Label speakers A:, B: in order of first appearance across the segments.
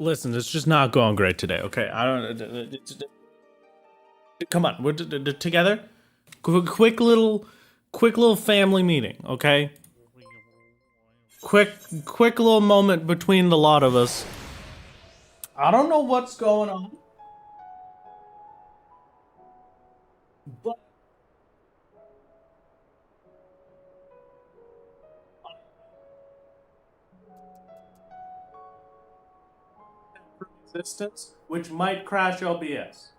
A: Listen, it's just not going great today. Okay, I don't. Come on, we're together. Quick little family meeting. Okay. Quick little moment between the lot of us. I don't know what's going on, but resistance, which might crash OBS.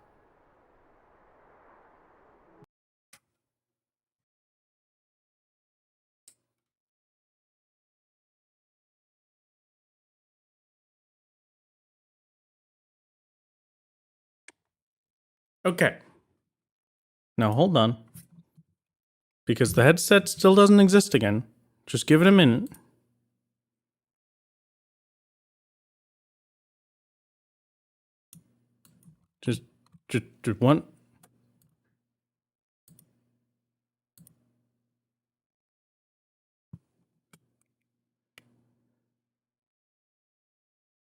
A: Okay. Now hold on. Because the headset still doesn't exist again. Just give it a minute. Just one.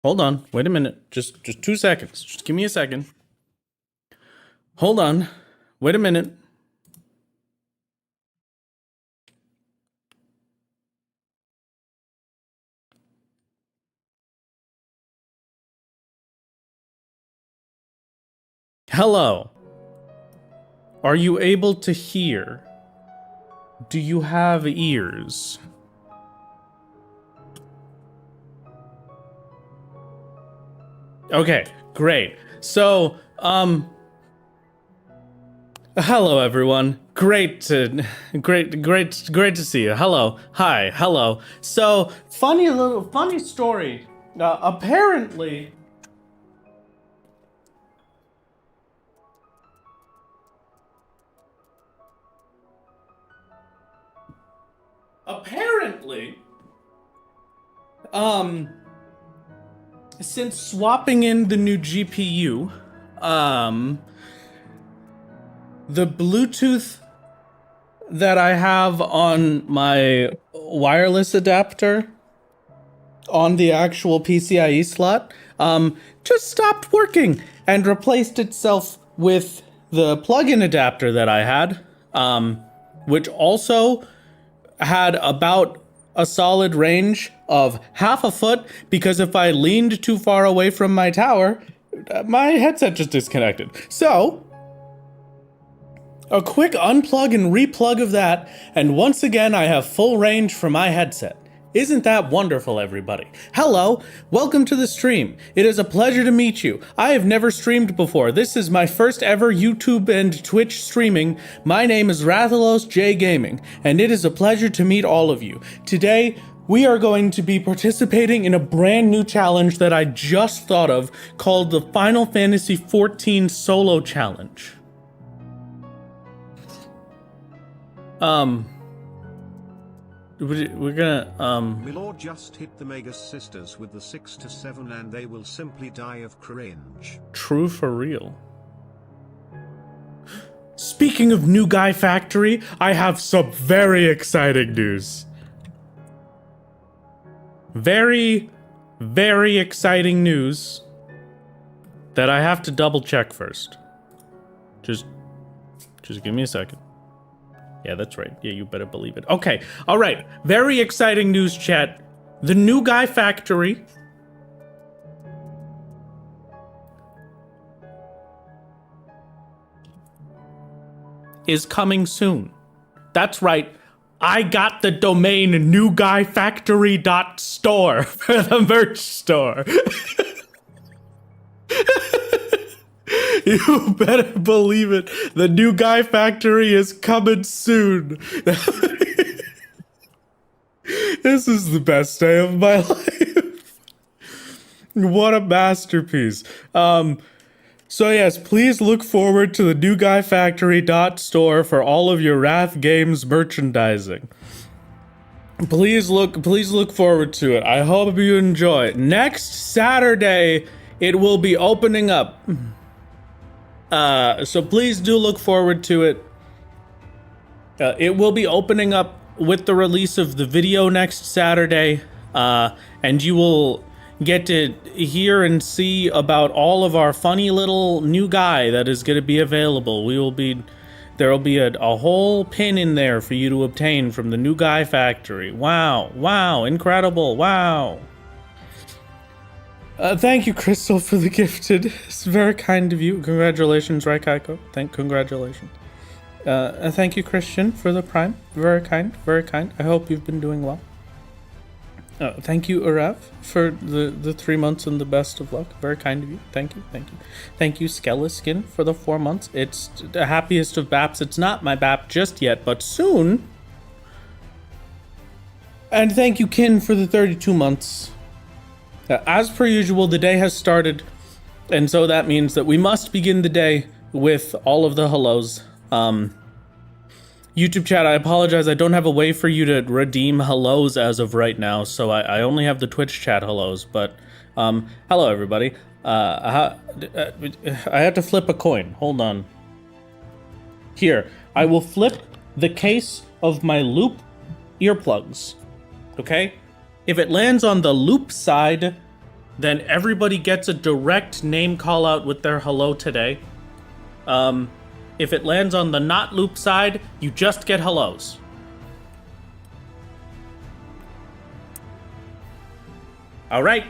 A: Hold on. Wait a minute. Just 2 seconds. Just give me a second. Hold on. Wait a minute. Hello. Are you able to hear? Do you have ears? Okay, great. So, hello everyone. Great to see you. Hello. Hi. Hello. So, funny story. Apparently, since swapping in the new GPU, the Bluetooth that I have on my wireless adapter on the actual PCIe slot, just stopped working and replaced itself with the plug-in adapter that I had, which also had about a solid range of half a foot, because if I leaned too far away from my tower, my headset just disconnected. So, a quick unplug and replug of that, and once again I have full range for my headset. Isn't that wonderful, everybody? Hello, welcome to the stream. It is a pleasure to meet you. I have never streamed before. This is my first ever YouTube and Twitch streaming. My name is Rathalos J Gaming, and it is a pleasure to meet all of you. Today, we are going to be participating in a brand new challenge that I just thought of called the Final Fantasy XIV Solo Challenge. We're gonna,
B: Milord just hit the Mega Sisters with the 6 to 7 and they will simply die of cringe.
A: True for real. Speaking of New Guy Factory, I have some very exciting news. Very exciting news that I have to double check first. Just give me a second. Yeah, that's right. Yeah, you better believe it. Okay, all right. Very exciting news, chat. The New Guy Factory is coming soon. That's right. I got the domain newguyfactory.store for the merch store. You better believe it. The New Guy Factory is coming soon. This is the best day of my life. What a masterpiece. So yes, please look forward to the newguyfactory.store for all of your Wrath Games merchandising. Please look forward to it. I hope you enjoy. Next Saturday, it will be opening up. So please do look forward to it. It will be opening up with the release of the video next Saturday, and you will get to hear and see about all of our funny little new guy that is going to be available. There will be a whole pin in there for you to obtain from the new guy factory. Wow, incredible, wow. Thank you, Crystal, for the gifted. It's very kind of you. Congratulations, right, Kaiko? Congratulations. Thank you, Christian, for the prime. Very kind, very kind. I hope you've been doing well. Thank you, Arav, for the 3 months and the best of luck. Very kind of you. Thank you. Thank you, Skeliskin, for the 4 months. It's the happiest of BAPs. It's not my BAP just yet, but soon. And thank you, Kin, for the 32 months. As per usual, the day has started, and so that means that we must begin the day with all of the hellos. YouTube chat, I apologize, I don't have a way for you to redeem hellos as of right now, so I only have the Twitch chat hellos, but, hello everybody. I had to flip a coin, hold on. Here, I will flip the case of my loop earplugs, okay? If it lands on the loop side, then everybody gets a direct name call out with their hello today. If it lands on the not loop side, you just get hellos. All right,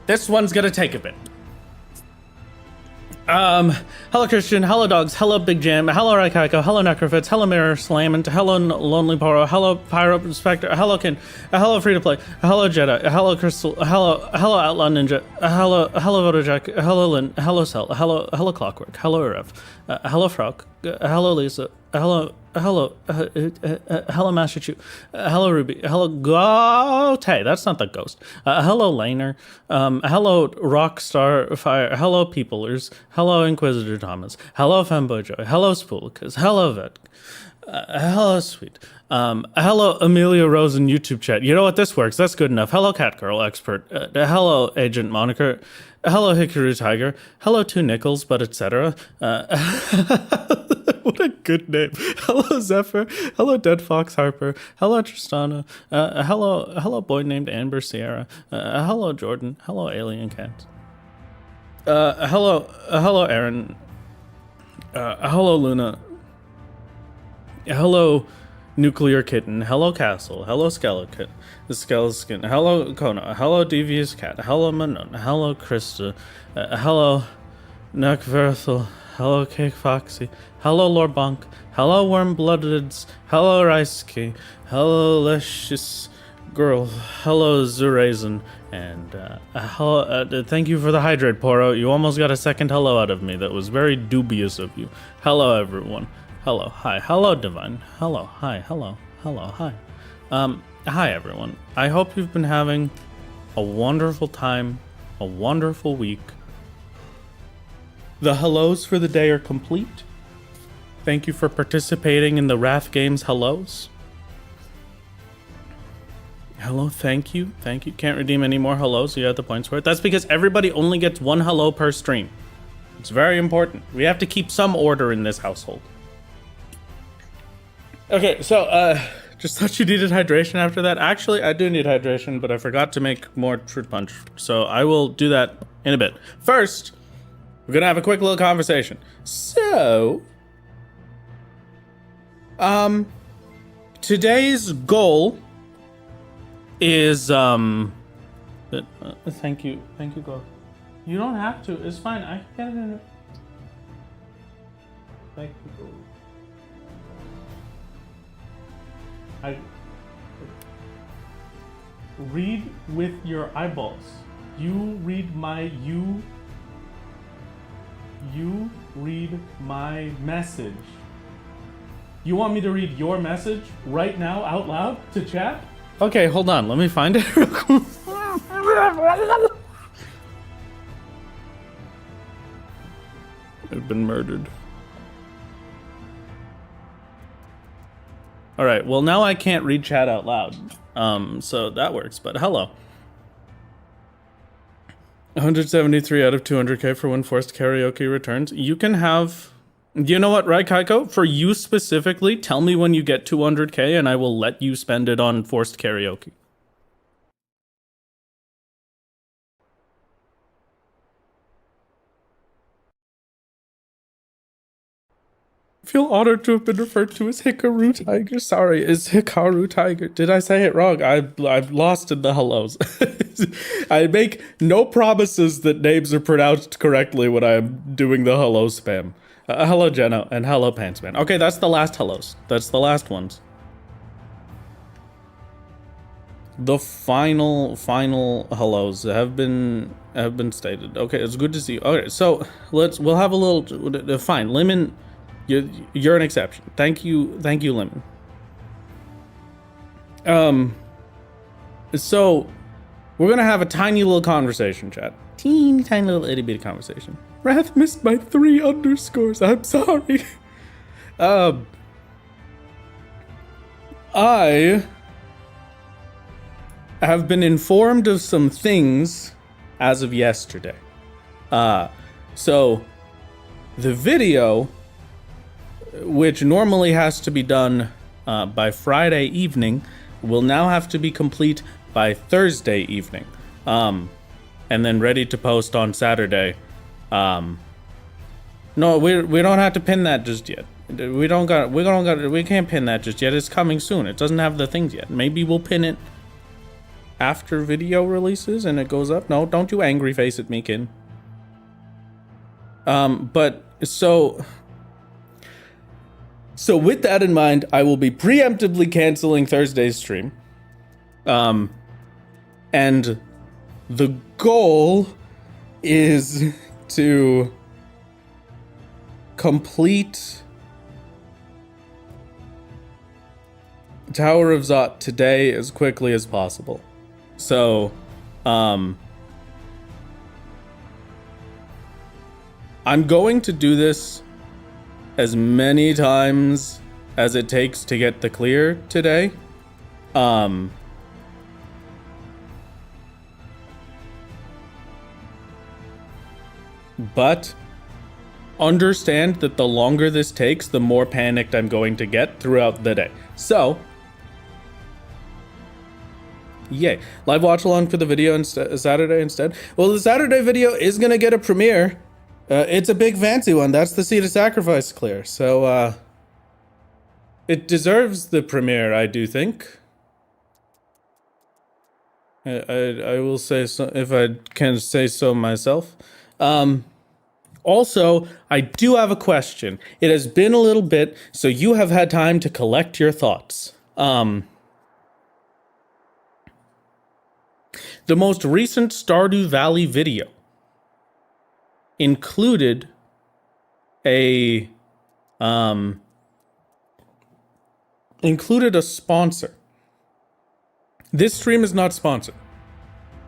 A: this one's gonna take a bit. Hello Christian, hello Dogs, hello Big Jam, hello Raikaiko, hello Necrofits, hello Mirror Slamment, hello Lonely Poro, hello Pyro Spectre, hello Kin, hello Free to Play, hello Jedi, hello Crystal, hello Outlaw Ninja, hello Votojack, hello Lynn, hello Cell, hello Clockwork, hello Rev, hello Frog, hello Lisa, hello Master Chew, hello Ruby, hello Gote, that's not the ghost, hello Laner, hello Rockstar Fire, hello Peoplers, hello Inquisitor Thomas, hello Femboy Joy, hello Spoolikas, hello Vet, hello Sweet, hello Amelia Rosen YouTube chat. You know what, this works, that's good enough. Hello Catgirl Expert, hello Agent Moniker, hello Hikaru Tiger, hello Two Nickels, but etc. What a good name. Hello Zephyr, hello Dead Fox Harper, hello Tristana, hello boy named Amber Sierra, hello Jordan, hello Alien Cat, hello Aaron, hello Luna, hello Nuclear Kitten, hello Castle, hello Skeleton, the Skeleton, hello Kona, hello Devious Cat, hello Manon, hello Krista, hello Nuckverthal, hello Cake Foxy, hello Lord Bonk, hello Worm Bloodeds, hello Ricekey, hello Luscious Girl, hello Zurazen, and hello, thank you for the hydrate, Poro. You almost got a second hello out of me. That was very dubious of you. Hello, everyone. Hello, hi, hello, Divine. Hello, hi, hello, hi. Hi, everyone. I hope you've been having a wonderful time, a wonderful week. The hellos for the day are complete. Thank you for participating in the Wrath Games hellos. Hello, thank you. Can't redeem any more hellos, so you have the points for it. That's because everybody only gets one hello per stream. It's very important. We have to keep some order in this household. Okay, so, just thought you needed hydration after that. Actually, I do need hydration, but I forgot to make more fruit punch. So I will do that in a bit. First, we're gonna have a quick little conversation. So, today's goal is, thank you, Go. You don't have to, it's fine, I can get it in. Thank you, Go. Read with your eyeballs. You read my message. You want me to read your message right now out loud to chat? Okay, hold on, let me find it real quick. I've been murdered. All right, well now I can't read chat out loud, so that works, but hello. 173 out of 200k for when forced karaoke returns. You can have, you know what, right, Kaiko? For you specifically, tell me when you get 200k and I will let you spend it on forced karaoke. feel honored to have been referred to as Hikaru Tiger. Sorry, is Hikaru Tiger? Did I say it wrong? I've lost in the hellos. I make no promises that names are pronounced correctly when I'm doing the hello spam. Hello, Jenna, and hello, Pantsman. Okay, that's the last hellos. That's the last ones. The final hellos have been stated. Okay, it's good to see you. Okay, so we'll have a little. Fine, Lemon. You're an exception. Thank you, Lemon. So we're gonna have a tiny little conversation, chat. Tiny little itty bitty conversation. Wrath missed my 3 underscores. I'm sorry. I have been informed of some things as of yesterday. So the video, which normally has to be done by Friday evening, will now have to be complete by Thursday evening, and then ready to post on Saturday. No, we don't have to pin that just yet. We can't pin that just yet. It's coming soon. It doesn't have the things yet. Maybe we'll pin it after video releases and it goes up. No, don't you angry face at me, kid. But so with that in mind, I will be preemptively canceling Thursday's stream. And the goal is to complete Tower of Zot today as quickly as possible. So, I'm going to do this as many times as it takes to get the clear today. But understand that the longer this takes, the more panicked I'm going to get throughout the day. So, yay. Live watch along for the video Saturday instead. Well, the Saturday video is going to get a premiere. It's a big fancy one. That's the Seed of Sacrifice clear. So, it deserves the premiere, I do think. I will say so, if I can say so myself. Also, I do have a question. It has been a little bit, so you have had time to collect your thoughts. The most recent Stardew Valley video included a sponsor. This stream is not sponsored,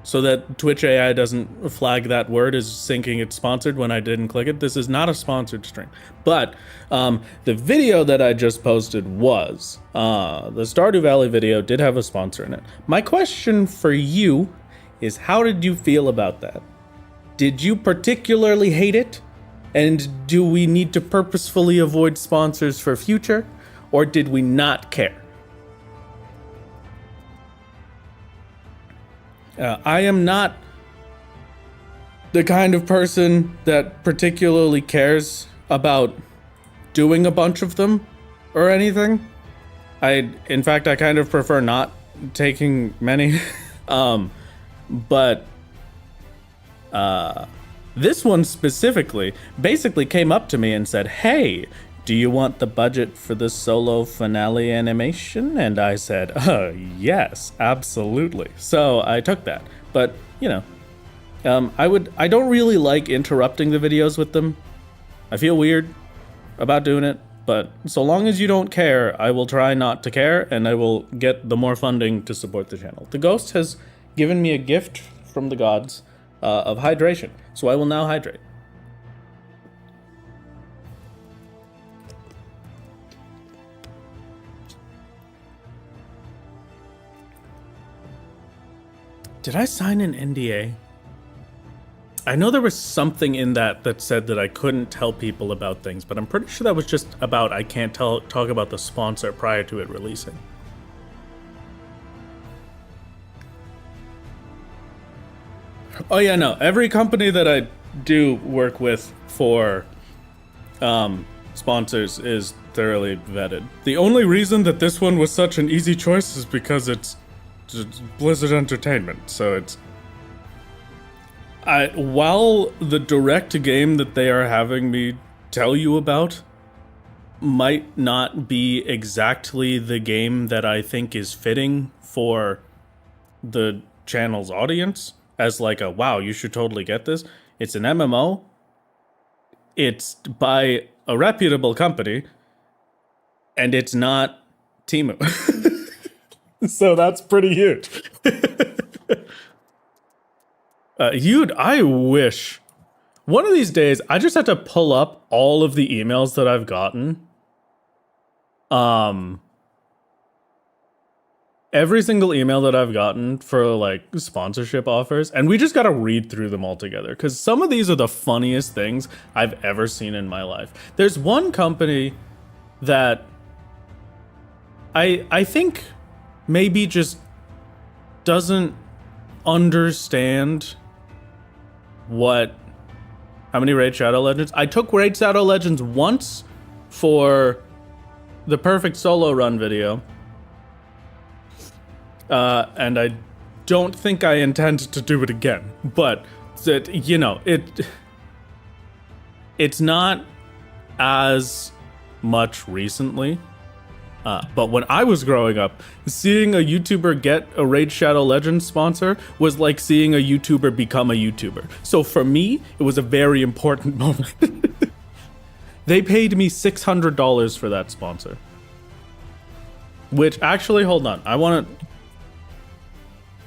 A: so that Twitch AI doesn't flag that word as thinking it's sponsored when I didn't click it. This is not a sponsored stream. But the video that I just posted was, the Stardew Valley video did have a sponsor in it. My question for you is, how did you feel about that? Did you particularly hate it? And do we need to purposefully avoid sponsors for future? Or did we not care? I am not the kind of person that particularly cares about doing a bunch of them or anything. In fact, I kind of prefer not taking many. But this one specifically basically came up to me and said, "Hey, do you want the budget for the solo finale animation?" And I said, yes, absolutely. So I took that. But, you know, I don't really like interrupting the videos with them. I feel weird about doing it, but so long as you don't care, I will try not to care, and I will get the more funding to support the channel. The ghost has given me a gift from the gods of hydration, so I will now hydrate. Did I sign an NDA? I know there was something in that said that I couldn't tell people about things, but I'm pretty sure that was just about I can't talk about the sponsor prior to it releasing. Oh yeah, no. Every company that I do work with for sponsors is thoroughly vetted. The only reason that this one was such an easy choice is because it's Blizzard Entertainment, so it's... while the direct game that they are having me tell you about might not be exactly the game that I think is fitting for the channel's audience, as like a, wow, you should totally get this. It's an MMO. It's by a reputable company, and it's not Temu. So that's pretty huge. I wish one of these days I just had to pull up all of the emails that I've gotten. Every single email that I've gotten for like sponsorship offers, and we just gotta read through them all together, because some of these are the funniest things I've ever seen in my life. There's one company that I think maybe just doesn't understand how many Raid Shadow Legends? I took Raid Shadow Legends once for the Perfect Solo Run video. And I don't think I intend to do it again. But, it's not as much recently. But when I was growing up, seeing a YouTuber get a Raid Shadow Legends sponsor was like seeing a YouTuber become a YouTuber. So for me, it was a very important moment. They paid me $600 for that sponsor. Which, actually, hold on.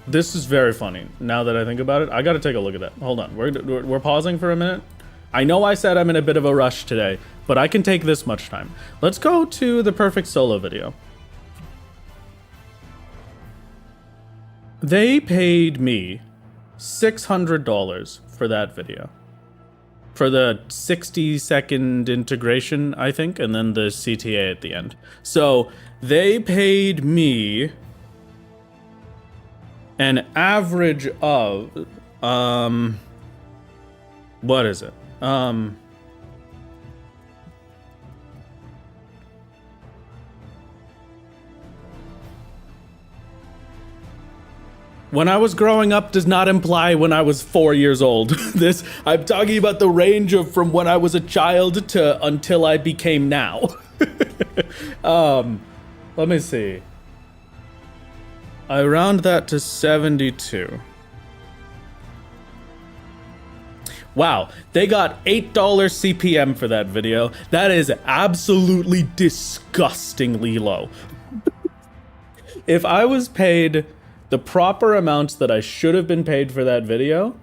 A: This is very funny, now that I think about it. I gotta take a look at that. Hold on, we're pausing for a minute. I know I said I'm in a bit of a rush today, but I can take this much time. Let's go to the Perfect Solo video. They paid me $600 for that video. For the 60-second integration, I think, and then the CTA at the end. So, they paid me an average of, what is it? When I was growing up does not imply when I was 4 years old. I'm talking about the range of from when I was a child to until I became now. Let me see. I round that to 72. Wow, they got $8 CPM for that video. That is absolutely disgustingly low. If I was paid the proper amounts that I should have been paid for that video,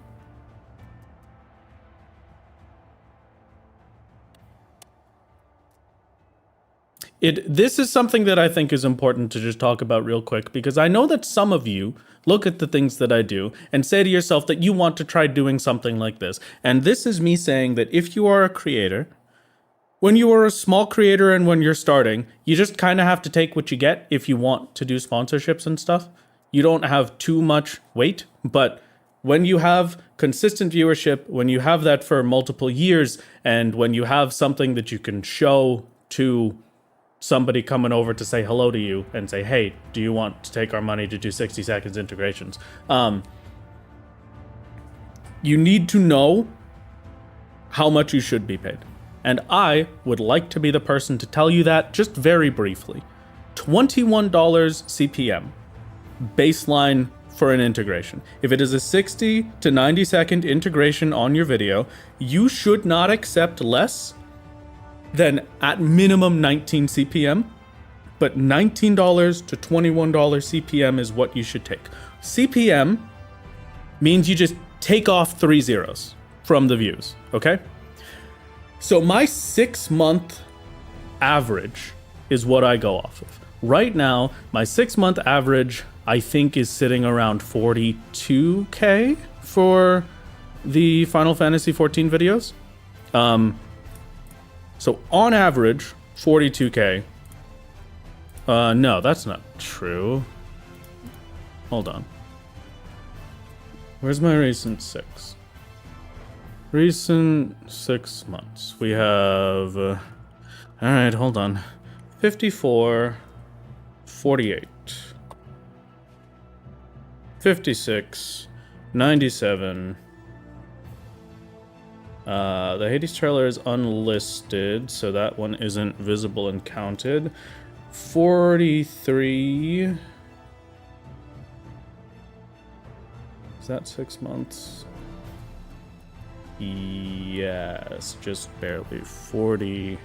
A: this is something that I think is important to just talk about real quick, because I know that some of you look at the things that I do and say to yourself that you want to try doing something like this. And this is me saying that if you are a creator, when you are a small creator and when you're starting, you just kind of have to take what you get if you want to do sponsorships and stuff. You don't have too much weight, but when you have consistent viewership, when you have that for multiple years, and when you have something that you can show to somebody coming over to say hello to you and say, hey, do you want to take our money to do 60 seconds integrations? You need to know how much you should be paid. And I would like to be the person to tell you that just very briefly. $21 CPM, baseline for an integration. If it is a 60 to 90 second integration on your video, you should not accept less than at minimum 19 CPM, but $19 to $21 CPM is what you should take. CPM means you just take off 3 zeros from the views, okay? So my 6-month average is what I go off of. Right now, my 6-month average, I think, is sitting around 42K for the Final Fantasy 14 videos. So on average, 42K. No, that's not true. Hold on. Where's my recent 6? Recent 6 months. We have All right, hold on. 54, 48, 56, 97. The Hades trailer is unlisted, so that one isn't visible and counted. 43. Is that 6 months? Yes, just barely. 48.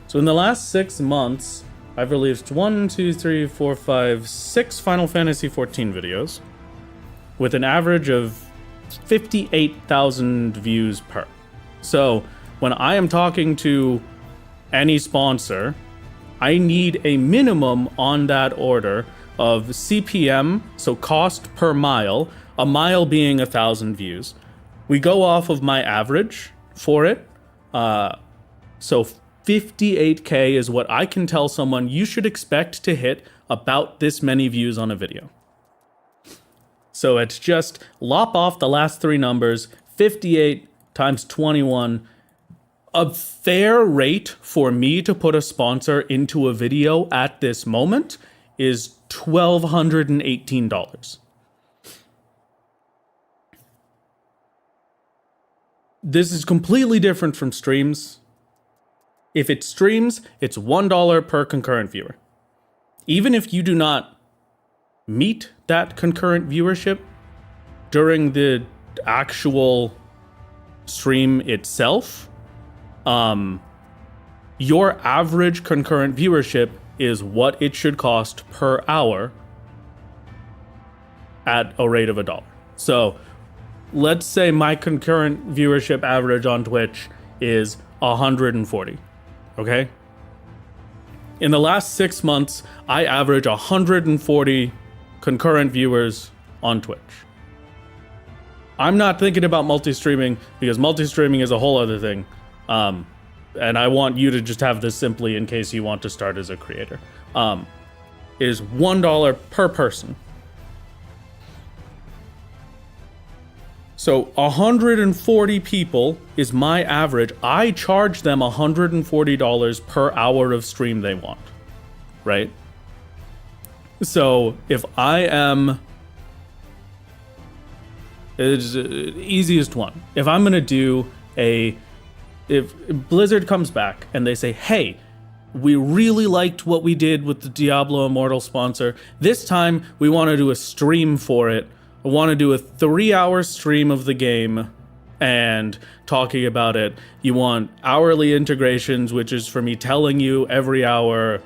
A: So in the last 6 months, I've released 1, 2, 3, 4, 5, 6 Final Fantasy XIV videos with an average of 58,000 views per. So when I am talking to any sponsor, I need a minimum on that order of CPM, so cost per mile, a mile being 1,000 views. We go off of my average for it. So 58K is what I can tell someone you should expect to hit about this many views on a video. So it's just lop off the last 3 numbers, 58 times 21. A fair rate for me to put a sponsor into a video at this moment is $1,218. This is completely different from streams. If it's streams, it's $1 per concurrent viewer. Even if you do not meet that concurrent viewership during the actual stream itself, your average concurrent viewership is what it should cost per hour at a rate of $1. So let's say my concurrent viewership average on Twitch is 140. Okay? In the last 6 months, I average 140 concurrent viewers on Twitch. I'm not thinking about multi-streaming because multi-streaming is a whole other thing. And I want you to just have this simply in case you want to start as a creator. It is $1 per person. So 140 people is my average. I charge them $140 per hour of stream they want, right? So if I am, it's easiest one. If I'm gonna do if Blizzard comes back and they say, hey, we really liked what we did with the Diablo Immortal sponsor. This time we want to do a stream for it. I want to do a 3-hour stream of the game and talking about it. You want hourly integrations, which is for me telling you every hour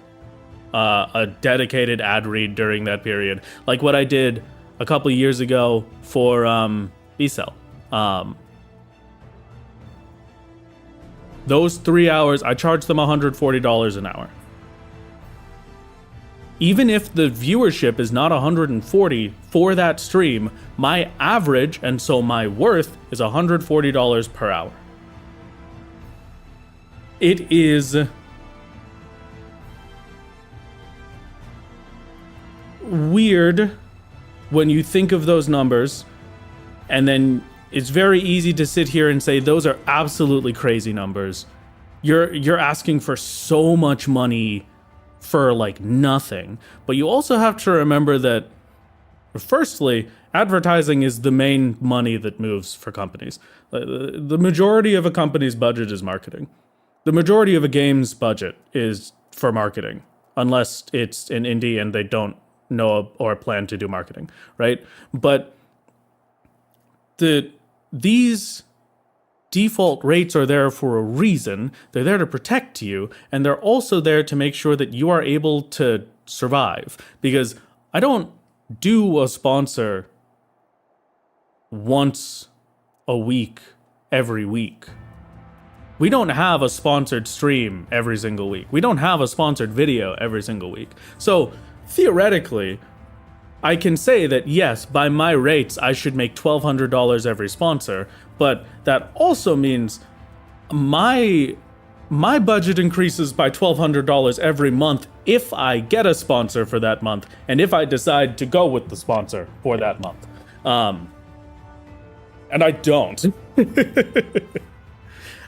A: a dedicated ad read during that period. Like what I did a couple years ago for B-Cell. Those 3 hours, I charged them $140 an hour. Even if the viewership is not 140 for that stream, my average, and so my worth, is $140 per hour. It is weird when you think of those numbers, and then it's very easy to sit here and say those are absolutely crazy numbers. You're asking for so much money for like nothing. But you also have to remember that, firstly, advertising is the main money that moves for companies. The majority of a company's budget is marketing. The majority of a game's budget is for marketing, unless it's an indie and they don't know or plan to do marketing, right? But these default rates are there for a reason. They're there to protect you, and they're also there to make sure that you are able to survive. Because I don't do a sponsor once a week, every week. We don't have a sponsored stream every single week. We don't have a sponsored video every single week. So theoretically, I can say that yes, by my rates, I should make $1,200 every sponsor, but that also means my budget increases by $1,200 every month if I get a sponsor for that month, and if I decide to go with the sponsor for that month. And I don't.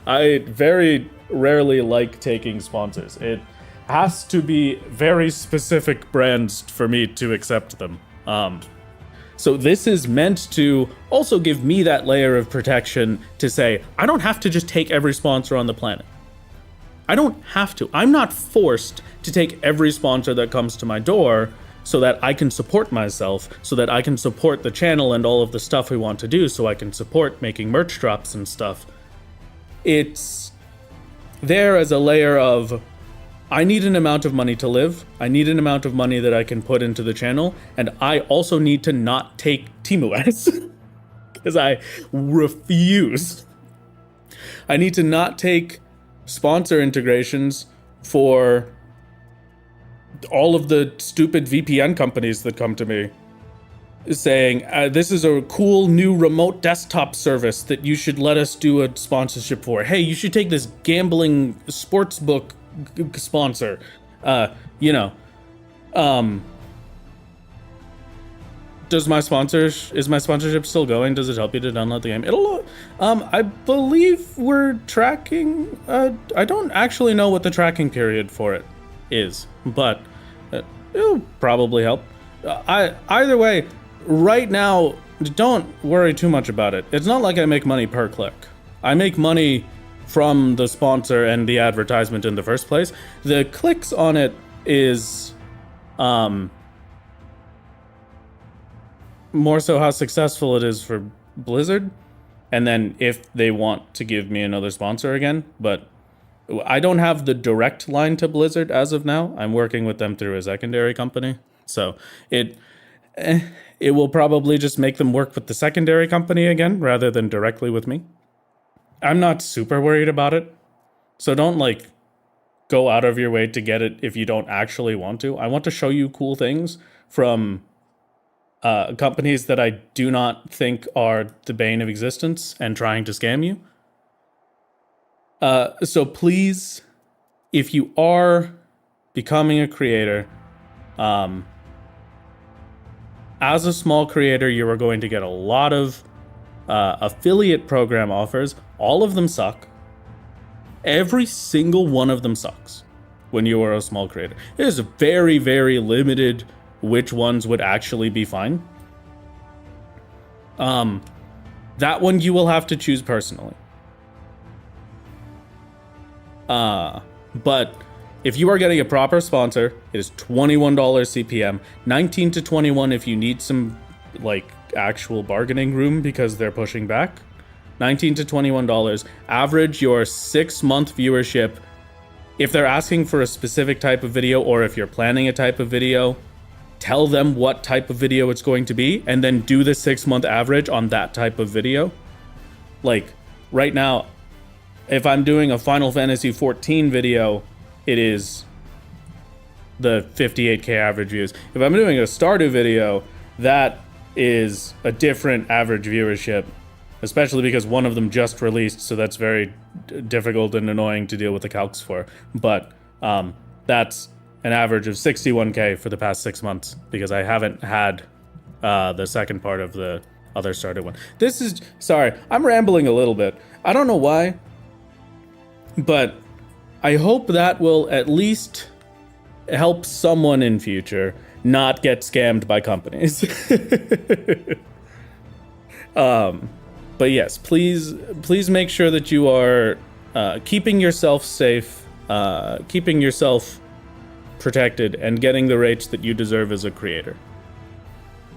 A: I very rarely like taking sponsors. It has to be very specific brands for me to accept them. So this is meant to also give me that layer of protection to say, I don't have to just take every sponsor on the planet. I don't have to. I'm not forced to take every sponsor that comes to my door so that I can support myself, so that I can support the channel and all of the stuff we want to do, so I can support making merch drops and stuff. It's there as a layer of, I need an amount of money to live, I need an amount of money that I can put into the channel, and I also need to not take Temu ads. Because I refuse. I need to not take sponsor integrations for all of the stupid VPN companies that come to me saying, this is a cool new remote desktop service that you should let us do a sponsorship for. Hey, you should take this gambling sports book sponsor. Is my sponsorship still going? Does it help you to download the game? I believe we're tracking. I don't actually know what the tracking period for it is, but it'll probably help. Either way, right now, don't worry too much about it. It's not like I make money per click. I make money from the sponsor and the advertisement in the first place. The clicks on it is, more so how successful it is for Blizzard, and then if they want to give me another sponsor again. But I don't have the direct line to Blizzard as of now. I'm working with them through a secondary company, so it will probably just make them work with the secondary company again rather than directly with me. I'm not super worried about it, so don't go out of your way to get it if you don't actually want to. I want to show you cool things from companies that I do not think are the bane of existence and trying to scam you. So please, if you are becoming a creator, as a small creator, you are going to get a lot of affiliate program offers. All of them suck. Every single one of them sucks when you are a small creator. It is very, very limited which ones would actually be fine. That one you will have to choose personally. But if you are getting a proper sponsor, it is $21 CPM, 19 to 21 if you need some actual bargaining room because they're pushing back. $19 to $21. Average your 6-month viewership. If they're asking for a specific type of video, or if you're planning a type of video, tell them what type of video it's going to be, and then do the 6-month average on that type of video. Right now, if I'm doing a Final Fantasy 14 video, it is the 58k average views. If I'm doing a Stardew video, that is a different average viewership, especially because one of them just released, so that's very difficult and annoying to deal with the calcs for. But that's an average of 61k for the past 6 months, because I haven't had the second part of the other Stardew one. Sorry, I'm rambling a little bit. I don't know why, but I hope that will at least help someone in future not get scammed by companies. But yes, please make sure that you are keeping yourself safe, keeping yourself protected, and getting the rates that you deserve as a creator.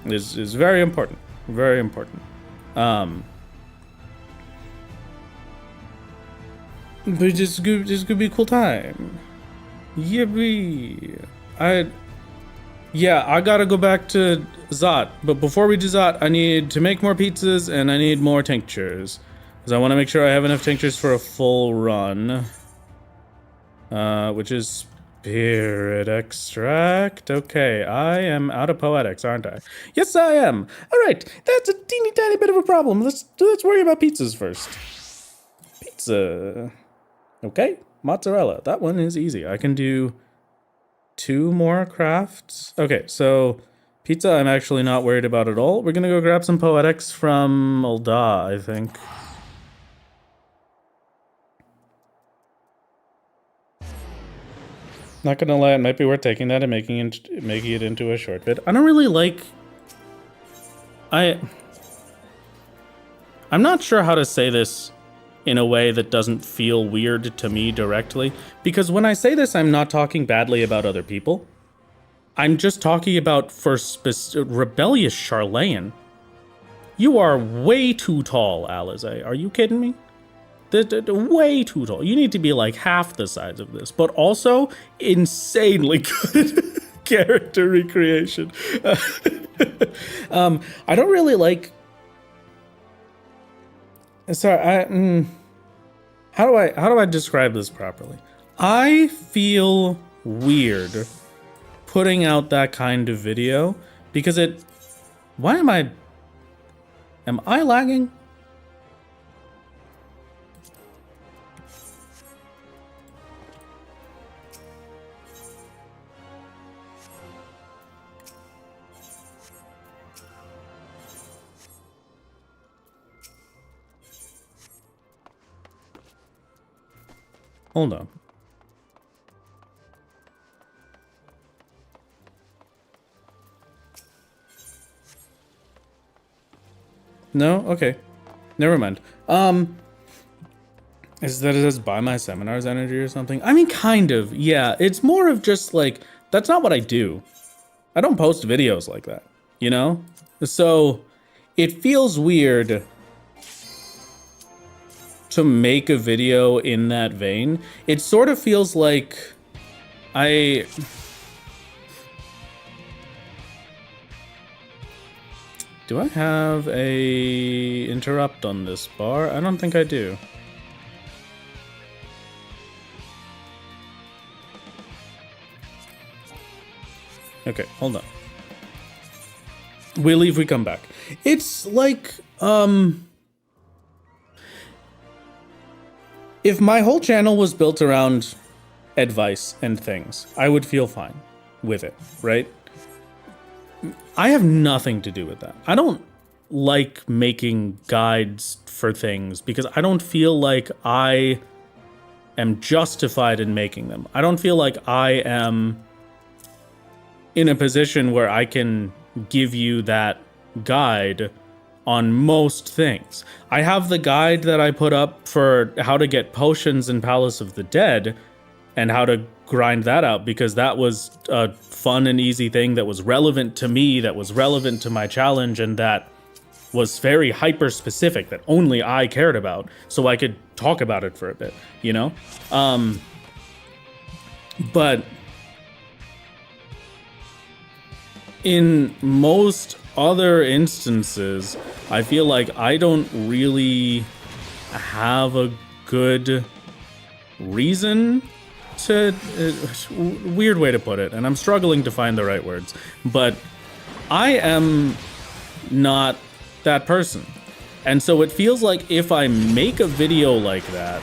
A: Is very important. Very important. But just gonna be a cool time. Yippee. I gotta go back to Zot. But before we do Zot, I need to make more pizzas and I need more tinctures. Because I want to make sure I have enough tinctures for a full run. Which is spirit extract. Okay, I am out of poetics, aren't I? Yes, I am. Alright, that's a teeny tiny bit of a problem. Let's worry about pizzas first. Pizza. Okay, mozzarella. That one is easy. I can do 2 more crafts. Okay, so pizza I'm actually not worried about at all. We're gonna go grab some poetics from Ulda, I think. Not gonna lie, it might be worth taking that and making it into a short vid. I don't really like... I'm not sure how to say this in a way that doesn't feel weird to me directly, because when I say this, I'm not talking badly about other people. I'm just talking about rebellious Charlene. You are way too tall, Alize. Are you kidding me? Way too tall. You need to be like half the size of this, but also insanely good character recreation. I don't really like... Sorry, how do I describe this properly? I feel weird putting out that kind of video because why am I lagging? Hold on. No? Okay. Never mind. Is that it says buy my seminars energy or something? I mean, kind of. Yeah, it's more of just like, that's not what I do. I don't post videos like that, you know? So it feels weird to make a video in that vein. It sort of feels like do I have a interrupt on this bar? I don't think I do. Okay, hold on. We'll leave, we come back. It's like, if my whole channel was built around advice and things, I would feel fine with it, right? I have nothing to do with that. I don't like making guides for things because I don't feel like I am justified in making them. I don't feel like I am in a position where I can give you that guide on most things. I have the guide that I put up for how to get potions in Palace of the Dead and how to grind that out because that was a fun and easy thing that was relevant to me, that was relevant to my challenge, and that was very hyper specific that only I cared about, so I could talk about it for a bit, you know? But in most other instances, I feel like I don't really have a good reason to... weird way to put it, and I'm struggling to find the right words, but I am not that person. And so it feels like if I make a video like that,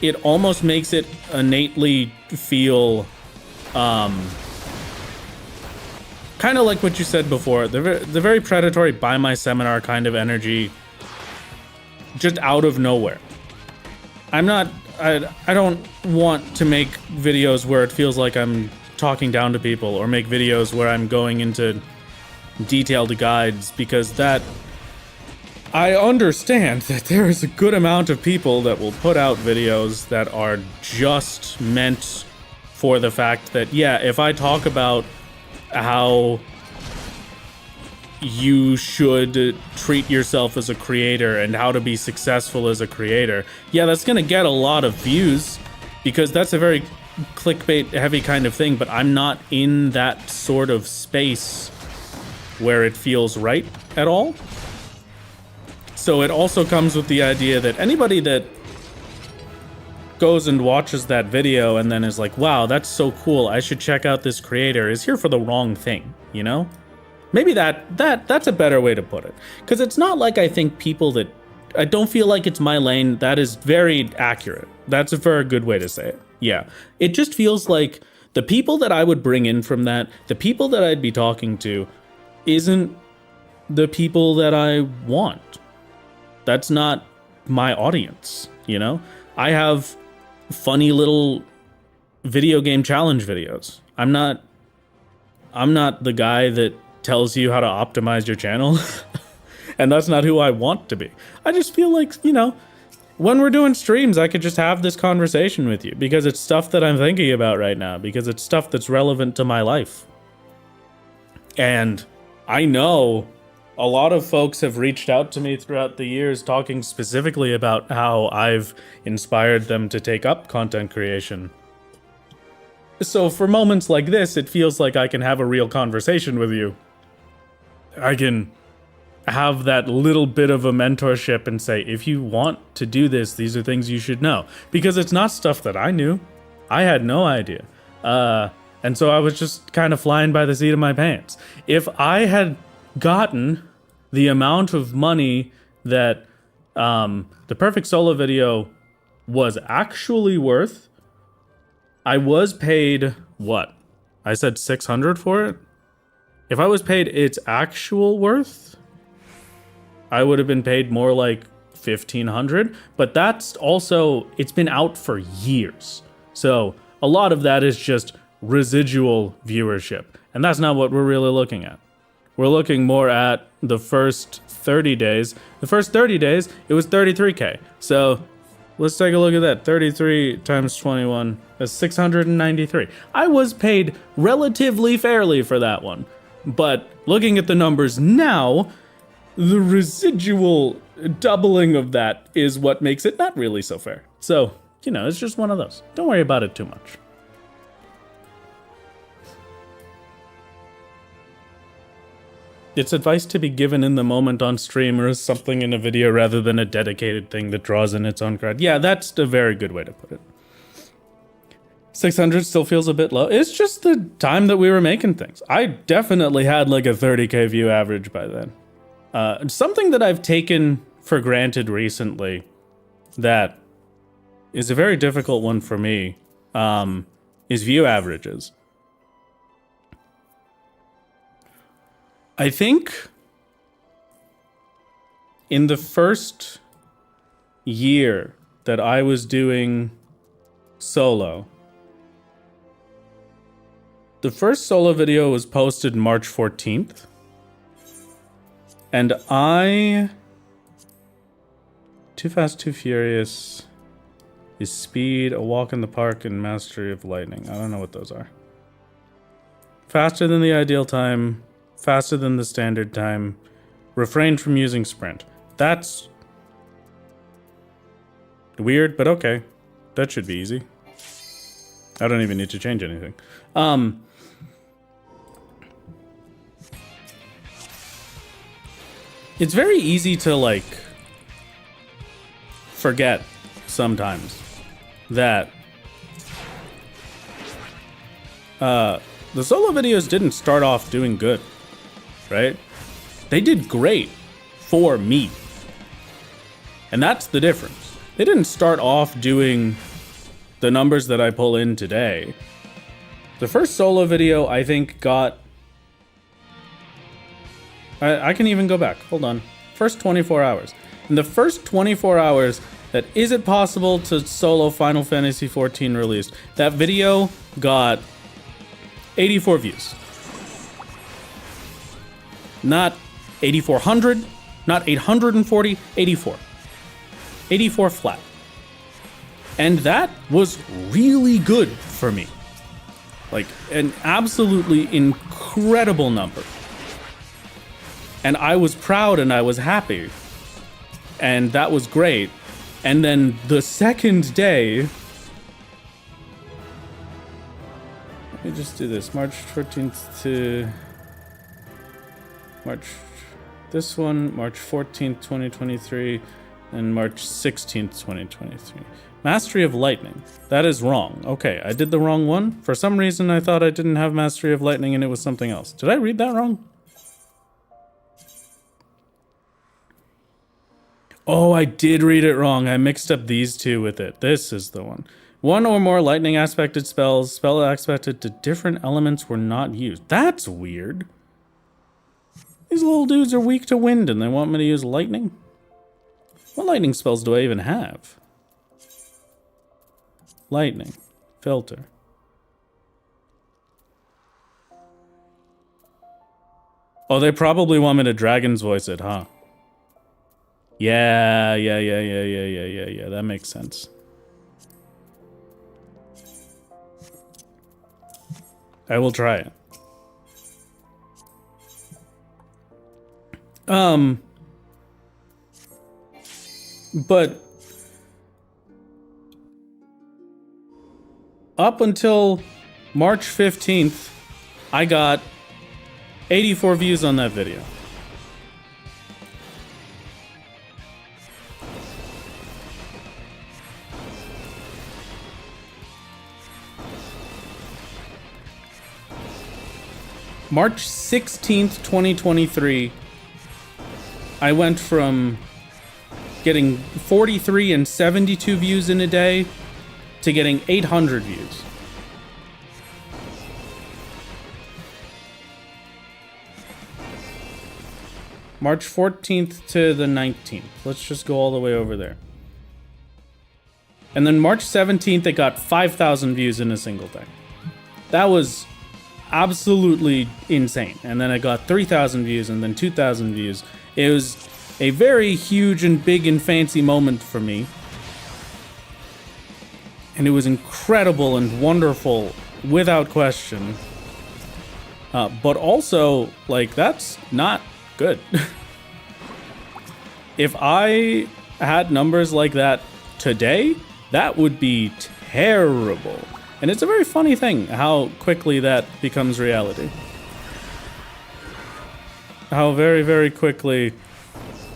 A: it almost makes it innately feel kind of like what you said before, the very predatory buy my seminar kind of energy, just out of nowhere. I don't want to make videos where it feels like I'm talking down to people, or make videos where I'm going into detailed guides, because that... I understand that there is a good amount of people that will put out videos that are just meant for the fact that, yeah, if I talk about how you should treat yourself as a creator and how to be successful as a creator, yeah, that's gonna get a lot of views because that's a very clickbait heavy kind of thing, but I'm not in that sort of space where it feels right at all. So it also comes with the idea that anybody that goes and watches that video and then is like, wow, that's so cool, I should check out this creator, is here for the wrong thing, you know? Maybe that's a better way to put it. Because it's not like I think people that... I don't feel like it's my lane. That is very accurate. That's a very good way to say it. Yeah. It just feels like the people that I would bring in from that, the people that I'd be talking to, isn't the people that I want. That's not my audience, you know? I have funny little video game challenge videos. I'm not the guy that tells you how to optimize your channel. And that's not who I want to be. I just feel like, you know, when we're doing streams, I could just have this conversation with you because it's stuff that I'm thinking about right now, because it's stuff that's relevant to my life. And I know a lot of folks have reached out to me throughout the years talking specifically about how I've inspired them to take up content creation. So for moments like this, it feels like I can have a real conversation with you. I can have that little bit of a mentorship and say, if you want to do this, these are things you should know. Because it's not stuff that I knew. I had no idea. And so I was just kind of flying by the seat of my pants. If I had gotten the amount of money that the Perfect Solo video was actually worth, I was paid, what? I said 600 for it? If I was paid its actual worth, I would have been paid more like 1,500, but that's also, it's been out for years. So a lot of that is just residual viewership. And that's not what we're really looking at. We're looking more at the first 30 days. The first 30 days, it was 33K. So let's take a look at that. 33 times 21, that's 693. I was paid relatively fairly for that one. But looking at the numbers now, the residual doubling of that is what makes it not really so fair. So, you know, it's just one of those. Don't worry about it too much. It's advice to be given in the moment on stream or as something in a video rather than a dedicated thing that draws in its own crowd. Yeah, that's a very good way to put it. 600 still feels a bit low. It's just the time that we were making things. I definitely had like a 30K view average by then. Something that I've taken for granted recently that is a very difficult one for me is view averages. I think in the first year that I was doing solo, the first solo video was posted March 14th. And Too Fast, Too Furious is Speed, A Walk in the Park, and Mastery of Lightning. I don't know what those are. Faster than the ideal time, faster than the standard time, refrain from using sprint. That's weird, but okay. That should be easy. I don't even need to change anything. It's very easy to, like, forget sometimes that the solo videos didn't start off doing good, right? They did great for me. And that's the difference. They didn't start off doing the numbers that I pull in today. The first solo video, I think, got... I can even go back. Hold on. First 24 hours. In the first 24 hours, that is it possible to solo Final Fantasy XIV released, that video got 84 views. Not 8,400, not 840, 84. 84 flat. And that was really good for me. Like, an absolutely incredible number. And I was proud and I was happy. And that was great. And then the second day... Let me just do this. March 14th to... This one, March 14th, 2023. And March 16th, 2023. Mastery of Lightning. That is wrong. Okay, I did the wrong one. For some reason, I thought I didn't have Mastery of Lightning and it was something else. Did I read that wrong? Oh, I did read it wrong. I mixed up these two with it. This is the one. One or more lightning aspected spells, spell aspected to different elements were not used. That's weird. These little dudes are weak to wind and they want me to use lightning? What lightning spells do I even have? Lightning. Filter. Oh, they probably want me to Dragon's voice it, huh? Yeah. That makes sense. I will try it. But up until March 15th, I got 84 views on that video. March 16th, 2023, I went from getting 43 and 72 views in a day to getting 800 views. March 14th to the 19th. Let's just go all the way over there. And then March 17th, it got 5,000 views in a single day. That was absolutely insane. And then I got 3,000 views and then 2,000 views. It was a very huge and big and fancy moment for me. And it was incredible and wonderful, without question. But also, like, that's not good. If I had numbers like that today, that would be terrible. And it's a very funny thing how quickly that becomes reality. How very, very quickly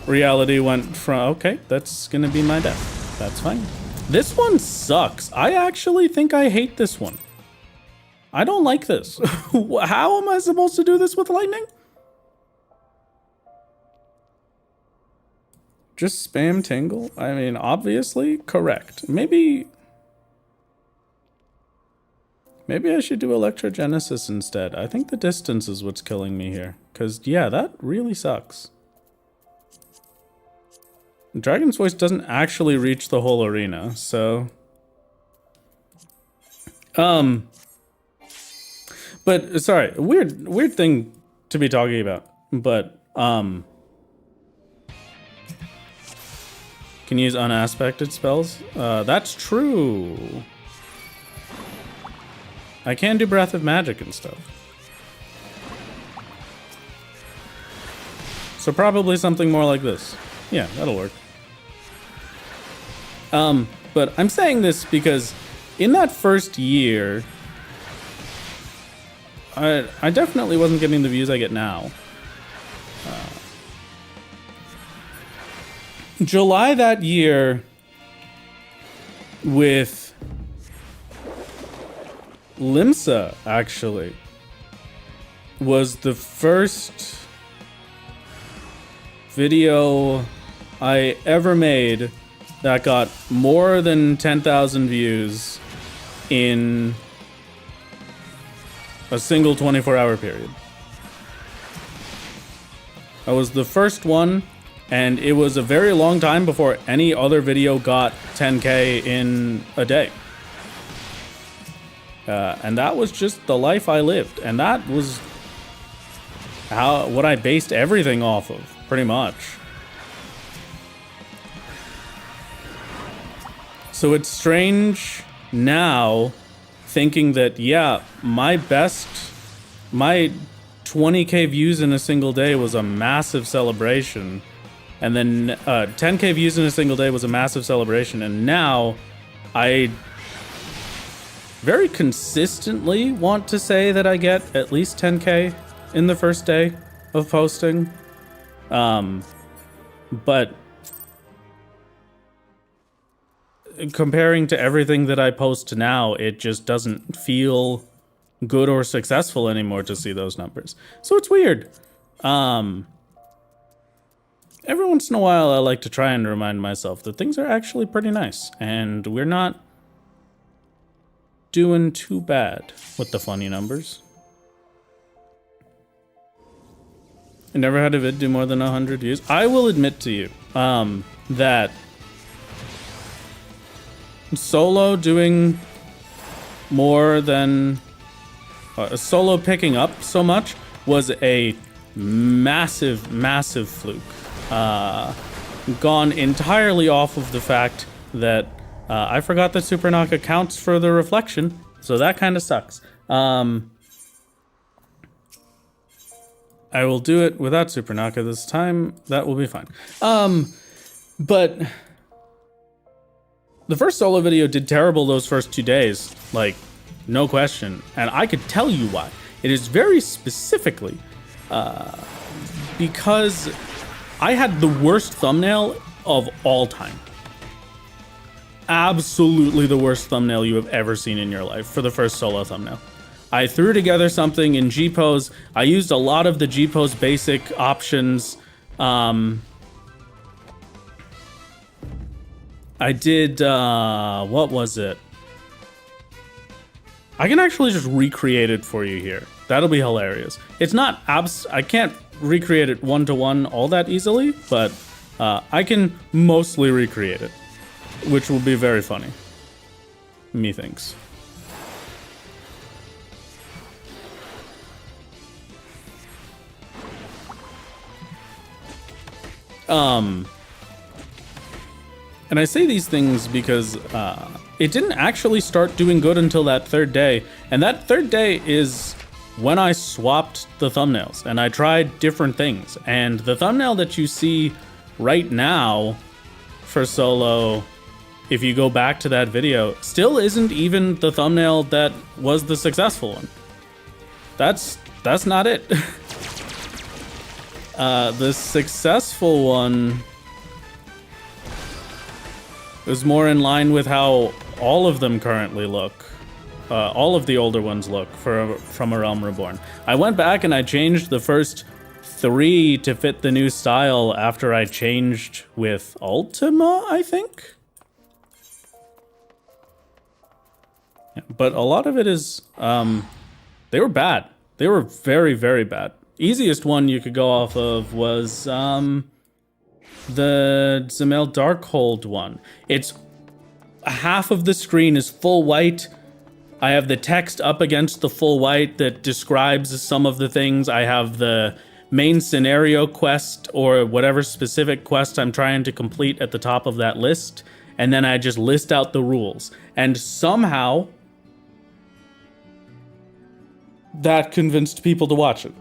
A: reality went from, okay, that's gonna be my death. That's fine. This one sucks. I actually think I hate this one. I don't like this. How am I supposed to do this with lightning? Just spam tingle? I mean, obviously, correct. Maybe I should do electrogenesis instead. I think the distance is what's killing me here. Because, yeah, that really sucks. Dragon's voice doesn't actually reach the whole arena, so... But, sorry, weird thing to be talking about. But, can you use unaspected spells? That's true. I can do Breath of Magic and stuff. So probably something more like this. Yeah, that'll work. But I'm saying this because in that first year, I definitely wasn't getting the views I get now. July that year with Limsa, actually, was the first video I ever made that got more than 10,000 views in a single 24-hour period. That was the first one, and it was a very long time before any other video got 10K in a day. And that was just the life I lived, and that was what I based everything off of, pretty much. So it's strange now thinking that, yeah, my 20K views in a single day was a massive celebration. And then 10K views in a single day was a massive celebration. And now I very consistently want to say that I get at least 10K in the first day of posting. But comparing to everything that I post now, it just doesn't feel good or successful anymore to see those numbers. So it's weird. Every once in a while, I like to try and remind myself that things are actually pretty nice, and we're not doing too bad with the funny numbers. I never had a vid do more than 100 views. I will admit to you that solo doing more than solo picking up so much was a massive, massive fluke. Gone entirely off of the fact that I forgot that Supernaka counts for the reflection, so that kind of sucks. I will do it without Supernaka this time. That will be fine. But the first solo video did terrible those first 2 days, like, no question. And I could tell you why. It is very specifically because I had the worst thumbnail of all time. Absolutely the worst thumbnail you have ever seen in your life for the first solo thumbnail. I threw together something in G-Pose. I used a lot of the G-Pose basic options. I did, what was it? I can actually just recreate it for you here. That'll be hilarious. It's not I can't recreate it one-to-one all that easily, but I can mostly recreate it, which will be very funny. Methinks. And I say these things because it didn't actually start doing good until that third day. And that third day is when I swapped the thumbnails and I tried different things. And the thumbnail that you see right now for solo, if you go back to that video, still isn't even the thumbnail that was the successful one. That's not it. The successful one is more in line with how all of them currently look. All of the older ones look from A Realm Reborn. I went back and I changed the first 3 to fit the new style after I changed with Ultima, I think? Yeah, but a lot of it is, they were bad. They were very, very bad. Easiest one you could go off of was the Zemel Darkhold one. It's half of the screen is full white. I have the text up against the full white that describes some of the things. I have the main scenario quest or whatever specific quest I'm trying to complete at the top of that list. And then I just list out the rules. And somehow that convinced people to watch it.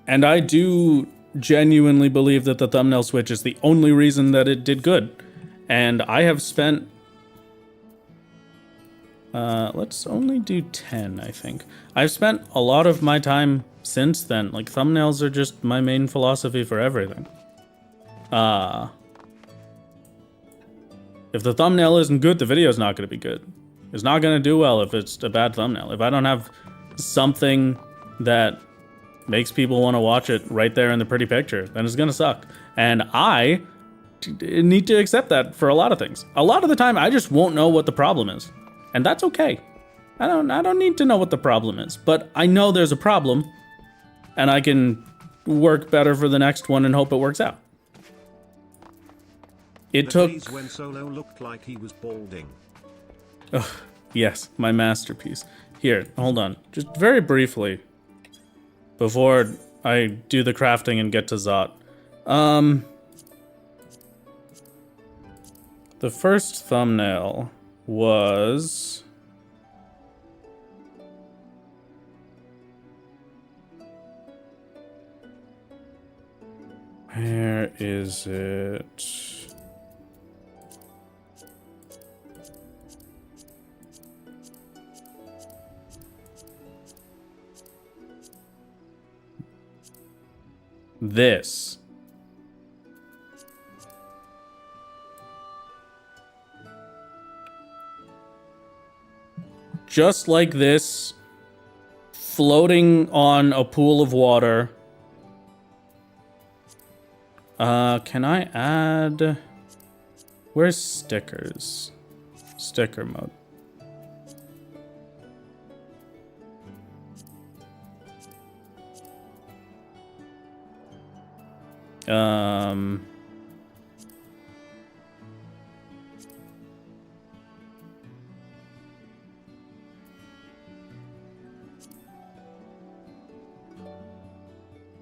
A: And I do genuinely believe that the thumbnail switch is the only reason that it did good. And I have spent, let's only do 10, I think. I've spent a lot of my time since then. Like, thumbnails are just my main philosophy for everything. If the thumbnail isn't good, the video's not going to be good. It's not going to do well if it's a bad thumbnail. If I don't have something that makes people want to watch it right there in the pretty picture, then it's going to suck. And I need to accept that for a lot of things. A lot of the time, I just won't know what the problem is. And that's okay. I don't need to know what the problem is. But I know there's a problem, and I can work better for the next one and hope it works out. It took...
B: days when Solo looked like he was balding.
A: Ugh, yes, my masterpiece. Here, hold on. Just very briefly, before I do the crafting and get to Zot. The first thumbnail was... Where is it? This. Just like this, floating on a pool of water. Can I add... Where's stickers? Sticker mode.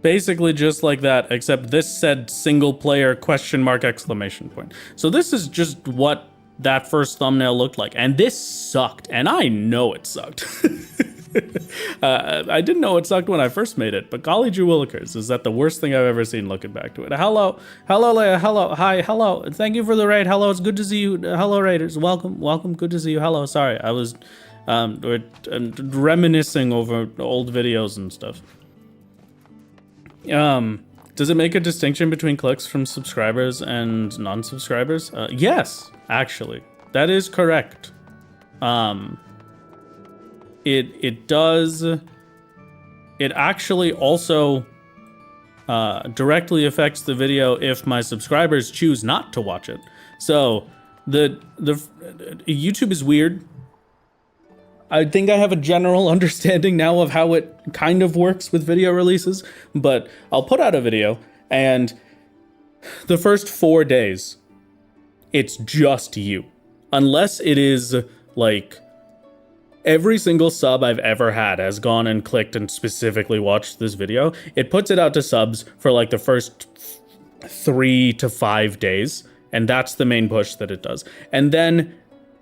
A: Basically just like that, except this said single player question mark exclamation point. So this is just what that first thumbnail looked like. And this sucked. And I know it sucked. I didn't know it sucked when I first made it, but golly gee willikers, is that the worst thing I've ever seen looking back to it. Hello, Leia, hello, hi, hello, thank you for the raid, hello, it's good to see you, hello raiders, welcome, good to see you, hello, sorry, I was reminiscing over old videos and stuff. Does it make a distinction between clicks from subscribers and non-subscribers? Yes, actually, that is correct. It does. It actually also directly affects the video if my subscribers choose not to watch it. So the YouTube is weird. I think I have a general understanding now of how it kind of works with video releases, but I'll put out a video and the first 4 days, it's just you. Unless it is like every single sub I've ever had has gone and clicked and specifically watched this video. It puts it out to subs for like the first 3 to 5 days, and that's the main push that it does. And then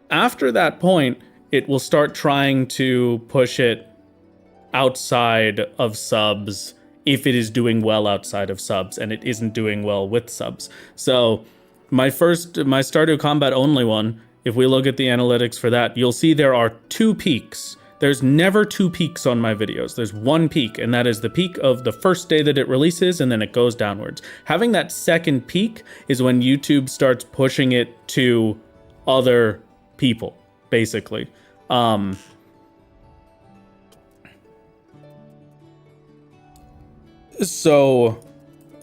A: after that point, it will start trying to push it outside of subs if it is doing well outside of subs, and it isn't doing well with subs. So my Stardew Combat only one, if we look at the analytics for that, you'll see there are 2 peaks. There's never 2 peaks on my videos. There's 1 peak, and that is the peak of the first day that it releases, and then it goes downwards. Having that second peak is when YouTube starts pushing it to other people, basically. So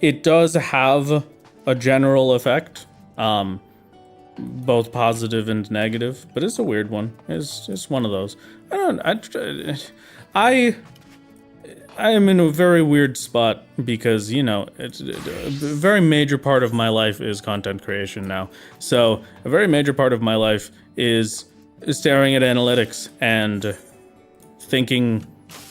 A: it does have a general effect. Both positive and negative, but it's a weird one. It's one of those. I am in a very weird spot because, you know, it's a very major part of my life is content creation now. So a very major part of my life is staring at analytics and thinking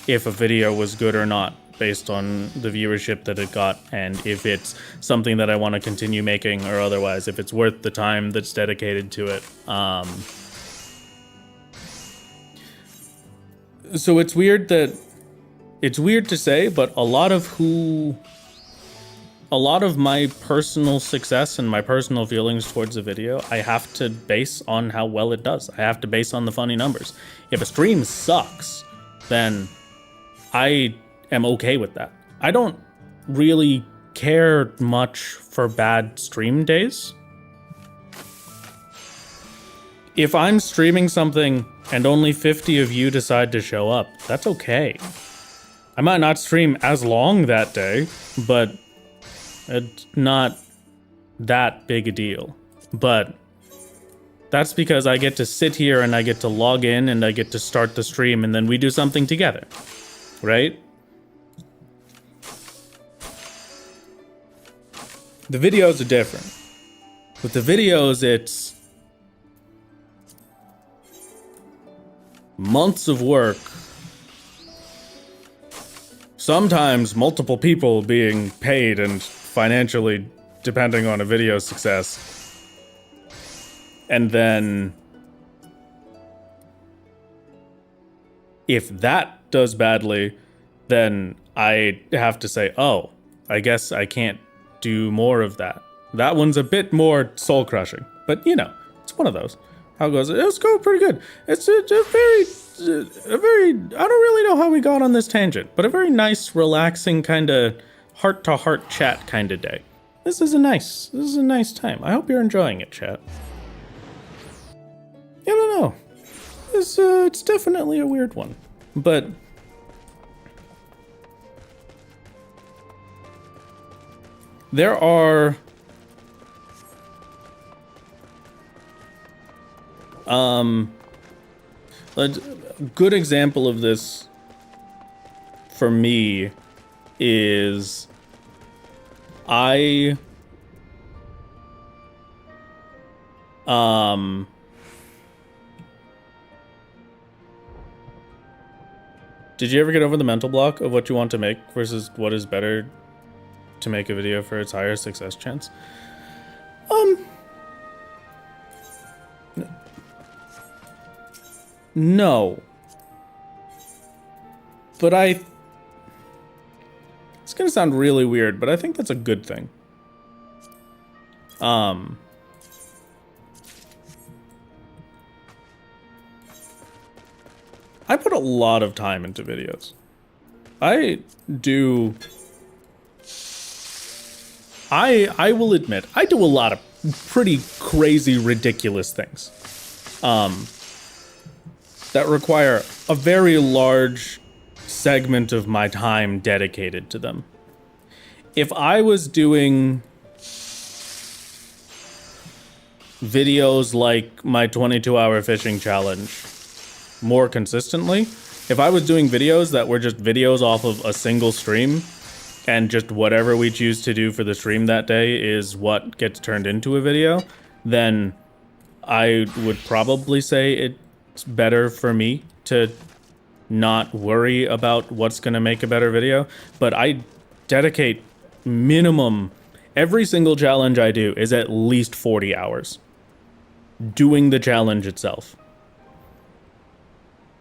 A: if a video was good or not, based on the viewership that it got, and if it's something that I want to continue making or otherwise, if it's worth the time that's dedicated to it. So it's weird to say, but a lot of my personal success and my personal feelings towards a video, I have to base on how well it does. I have to base on the funny numbers. If a stream sucks, then I am okay with that. I don't really care much for bad stream days. If I'm streaming something and only 50 of you decide to show up, that's okay. I might not stream as long that day, but it's not that big a deal. But that's because I get to sit here and I get to log in and I get to start the stream and then we do something together, right? The videos are different. With the videos, it's months of work. Sometimes multiple people being paid and financially depending on a video's success. And then if that does badly, then I have to say, oh, I guess I can't do more of that. That one's a bit more soul crushing, but you know, it's one of those. How goes it? It's going pretty good. It's a very, I don't really know how we got on this tangent, but a very nice, relaxing kind of heart to heart chat kind of day. This is a nice time. I hope you're enjoying it, chat. I don't know. It's definitely a weird one, but there are a good example of this for me is I Did you ever get over the mental block of what you want to make versus what is better to make a video for its higher success chance? No. But it's gonna sound really weird, but I think that's a good thing. I put a lot of time into videos. I will admit, I do a lot of pretty crazy, ridiculous things. That require a very large segment of my time dedicated to them. If I was doing videos like my 22-hour fishing challenge more consistently, if I was doing videos that were just videos off of a single stream, and just whatever we choose to do for the stream that day is what gets turned into a video, then I would probably say it's better for me to not worry about what's going to make a better video. But I dedicate minimum, every single challenge I do is at least 40 hours doing the challenge itself.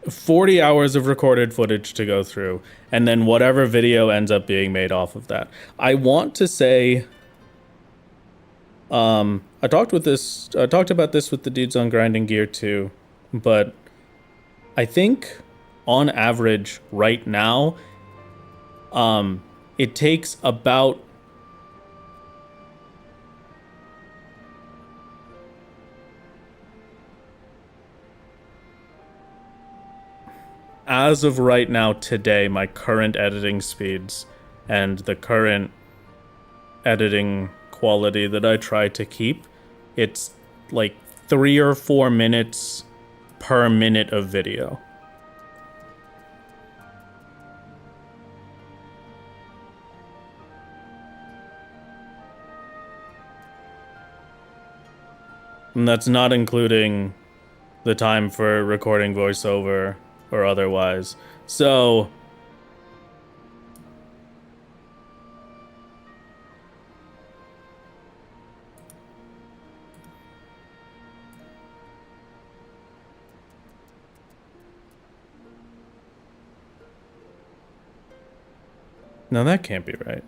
A: 40 hours of recorded footage to go through, and then whatever video ends up being made off of that. I want to say, I talked about this with the dudes on Grinding Gear too, but I think on average right now, it takes about as of right now, today, my current editing speeds and the current editing quality that I try to keep, it's like 3 or 4 minutes per minute of video. And that's not including the time for recording voiceover or otherwise. So no, that can't be right.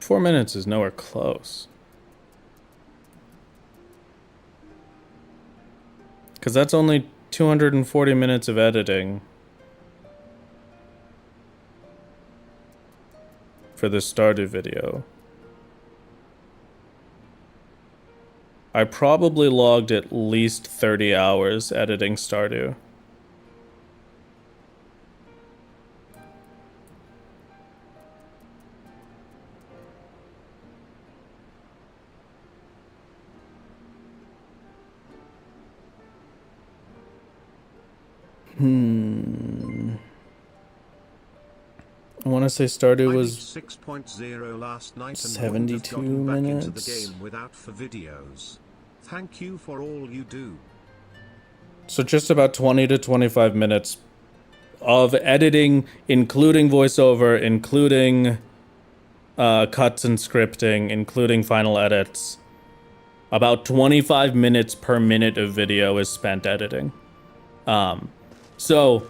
A: 4 minutes is nowhere close. Because that's only 240 minutes of editing for the Stardew video. I probably logged at least 30 hours editing Stardew. I want to say Stardew was
B: 6.0 last night and
A: 72
B: gotten back into the
A: minutes.
B: game without for videos. Thank you for all you do.
A: So just about 20 to 25 minutes of editing, including voiceover, including cuts and scripting, including final edits. About 25 minutes per minute of video is spent editing. So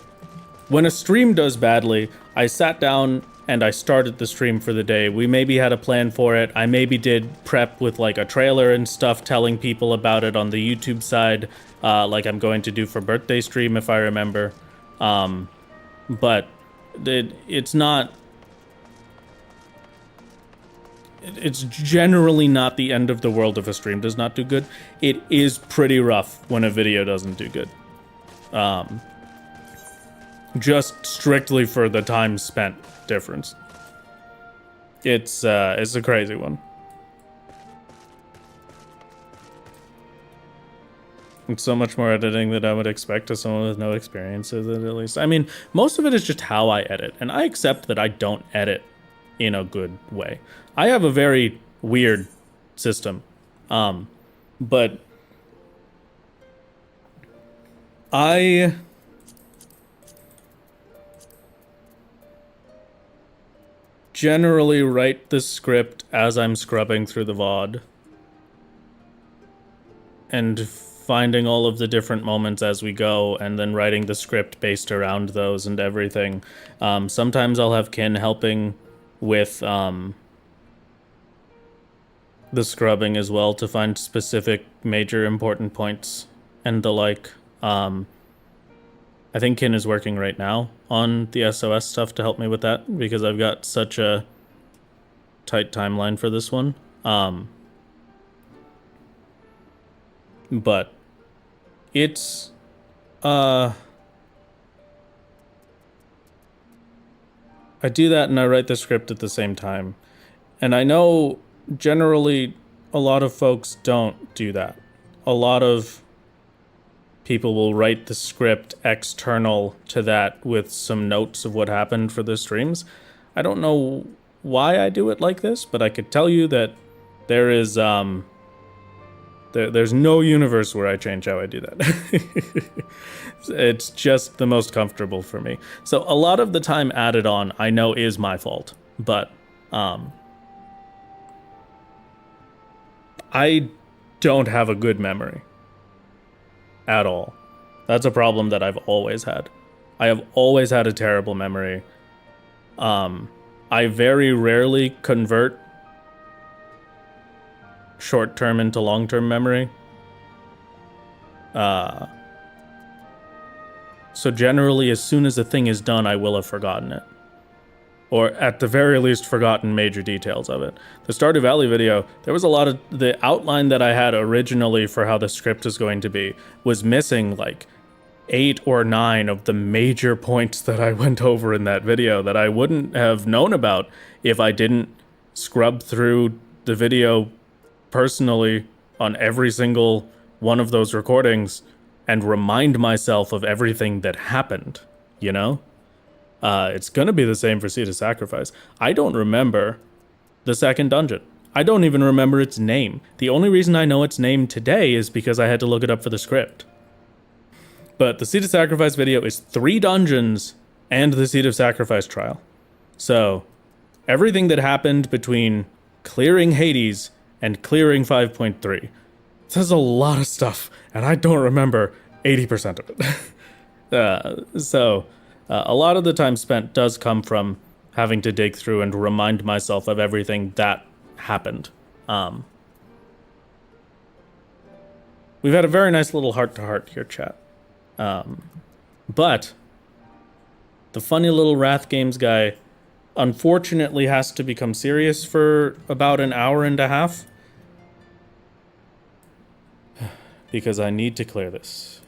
A: when a stream does badly, I sat down and I started the stream for the day. We maybe had a plan for it. I maybe did prep with like a trailer and stuff, telling people about it on the YouTube side, like I'm going to do for birthday stream if I remember. But it's not... It's generally not the end of the world if a stream does not do good. It is pretty rough when a video doesn't do good. Just strictly for the time spent difference. It's a crazy one. It's so much more editing than I would expect of someone with no experience with it, at least. I mean, most of it is just how I edit, and I accept that I don't edit in a good way. I have a very weird system, but I generally write the script as I'm scrubbing through the VOD and finding all of the different moments as we go, and then writing the script based around those and everything. Sometimes I'll have Kin helping with the scrubbing as well to find specific major important points and the like. I think Kin is working right now on the SOS stuff to help me with that, because I've got such a tight timeline for this one. But it's I do that and I write the script at the same time. And I know generally a lot of folks don't do that. A lot of people will write the script external to that with some notes of what happened for the streams. I don't know why I do it like this, but I could tell you that there is there's no universe where I change how I do that. It's just the most comfortable for me. So a lot of the time added on I know is my fault, but I don't have a good memory at all. That's a problem that I've always had. I have always had a terrible memory. I very rarely convert short-term into long-term memory. So generally, as soon as a thing is done, I will have forgotten it. Or at the very least, forgotten major details of it. The Stardew Valley video, there was a lot of... The outline that I had originally for how the script is going to be was missing like 8 or 9 of the major points that I went over in that video that I wouldn't have known about if I didn't scrub through the video personally on every single one of those recordings and remind myself of everything that happened, you know? It's gonna be the same for Seed of Sacrifice. I don't remember the second dungeon. I don't even remember its name. The only reason I know its name today is because I had to look it up for the script. But the Seed of Sacrifice video is 3 dungeons and the Seed of Sacrifice trial. So, everything that happened between clearing Hades and clearing 5.3. There's a lot of stuff, and I don't remember 80% of it. A lot of the time spent does come from having to dig through and remind myself of everything that happened. We've had a very nice little heart-to-heart here, chat. But the funny little Wrath Games guy unfortunately has to become serious for about an hour and a half. Because I need to clear this.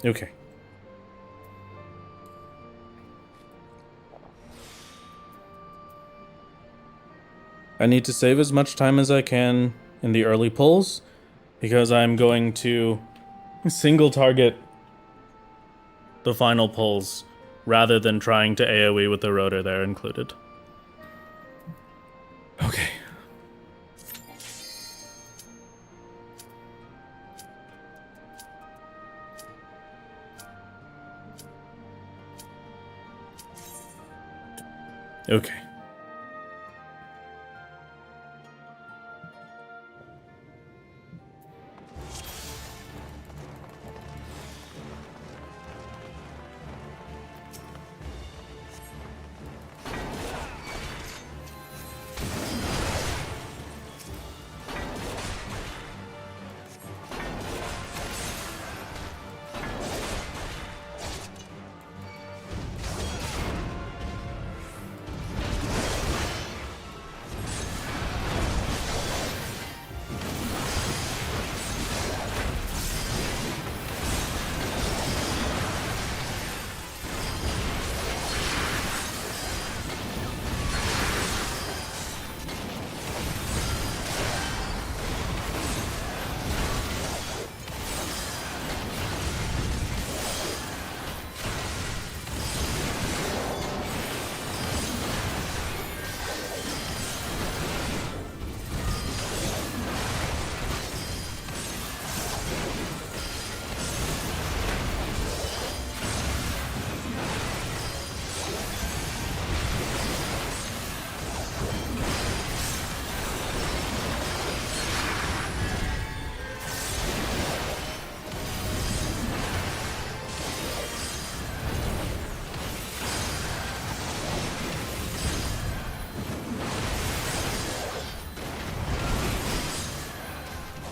A: Okay. I need to save as much time as I can in the early pulls, because I'm going to single target the final pulls rather than trying to AoE with the rotor there included. Okay. Okay.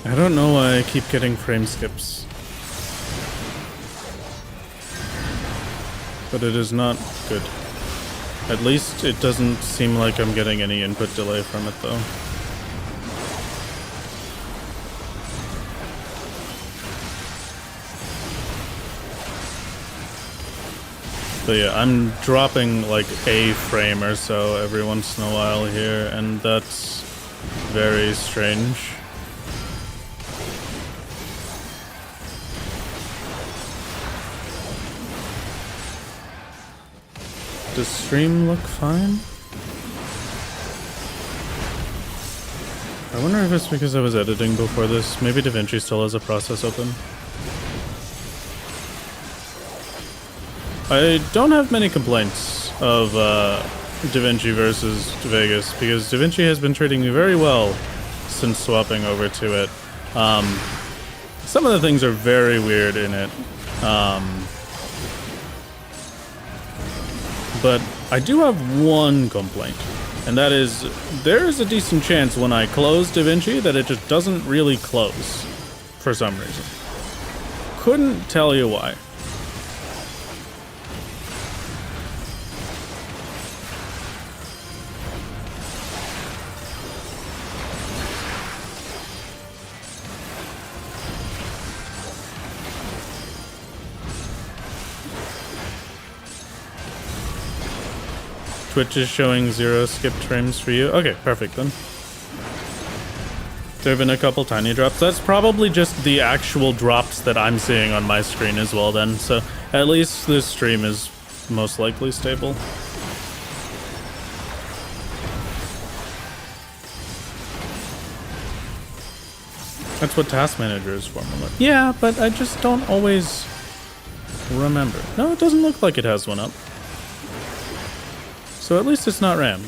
A: I don't know why I keep getting frame skips. But it is not good. At least it doesn't seem like I'm getting any input delay from it though. But yeah, I'm dropping like a frame or so every once in a while here, and that's very strange. Does stream look fine? I wonder if it's because I was editing before this. Maybe DaVinci still has a process open. I don't have many complaints of DaVinci versus Vegas because DaVinci has been treating me very well since swapping over to it. Some of the things are very weird in it. But I do have one complaint, and that is there is a decent chance when I close DaVinci that it just doesn't really close for some reason. Couldn't tell you why. Twitch is showing 0 skipped frames for you. Okay, perfect then. There have been a couple tiny drops. That's probably just the actual drops that I'm seeing on my screen as well then. So at least this stream is most likely stable. That's what Task Manager is for. Yeah, but I just don't always remember. No, it doesn't look like it has one up. So at least it's not RAM.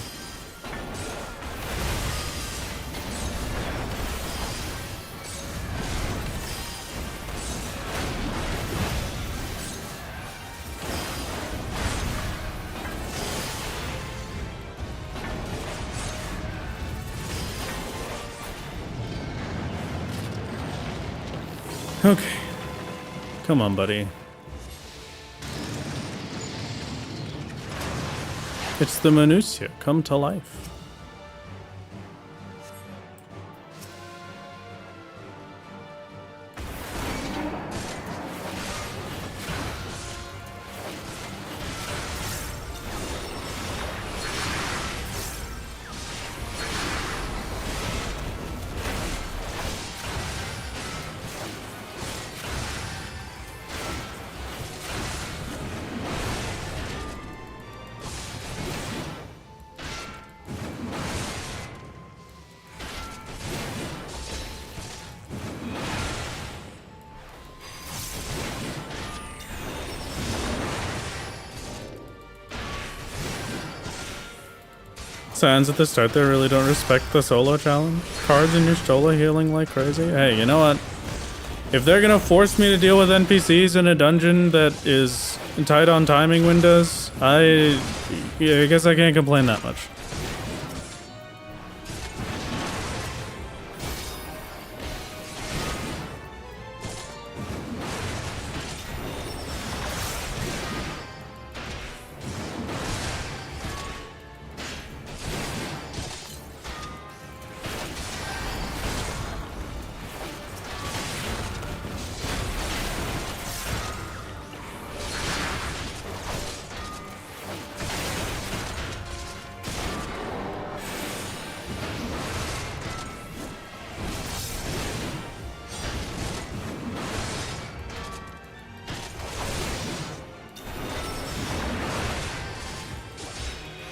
A: Okay. Come on, buddy. It's the minutiae come to life. Signs at the start there really don't respect the solo challenge. Cards in your solo healing like crazy. Hey, you know what? If they're gonna force me to deal with NPCs in a dungeon that is tight on timing windows, I guess I can't complain that much.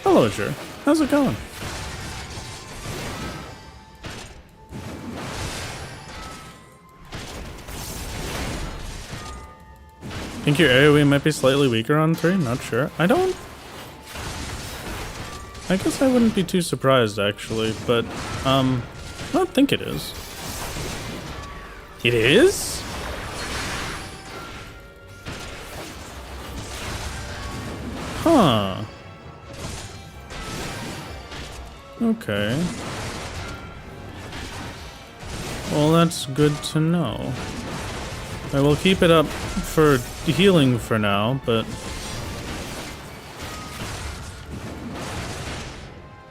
A: Hello, sure. How's it going? Think your AoE might be slightly weaker on 3? Not sure. I guess I wouldn't be too surprised, actually, but, I don't think it is. It is? Huh. Okay. Well, that's good to know. I will keep it up for healing for now, but...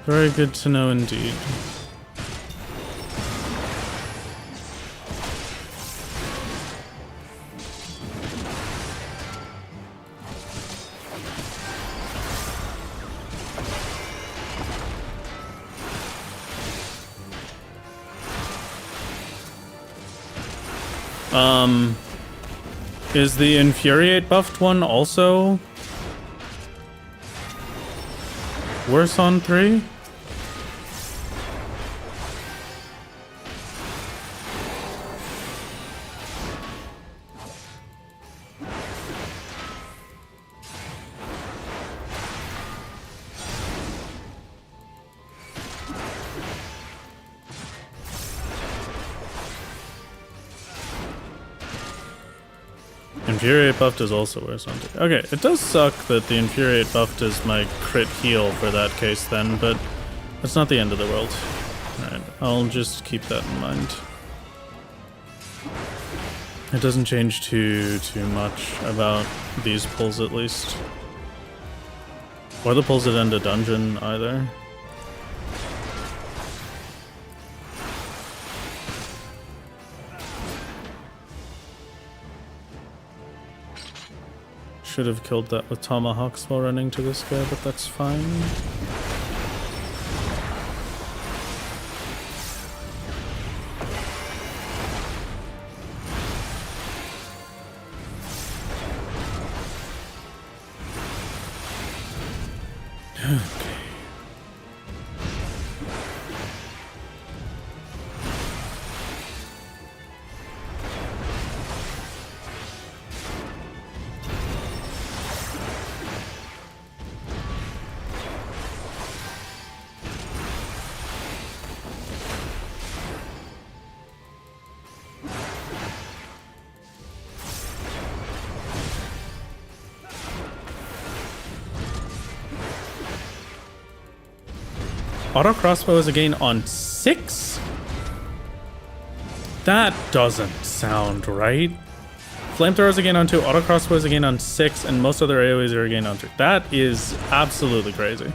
A: very good to know indeed. Is the Infuriate buffed one also worse on 3? Infuriate buffed is also worse on 3. Okay, it does suck that the Infuriate buffed is my crit heal for that case then, but that's not the end of the world. Alright, I'll just keep that in mind. It doesn't change too much about these pulls at least. Or the pulls that end a dungeon either. Should have killed that with tomahawks while running to this guy, but that's fine. Auto crossbow is a gain on 6? That doesn't sound right. Flamethrower is a gain on 2, auto crossbow is a gain on 6, and most other AoEs are a gain on 3. That is absolutely crazy.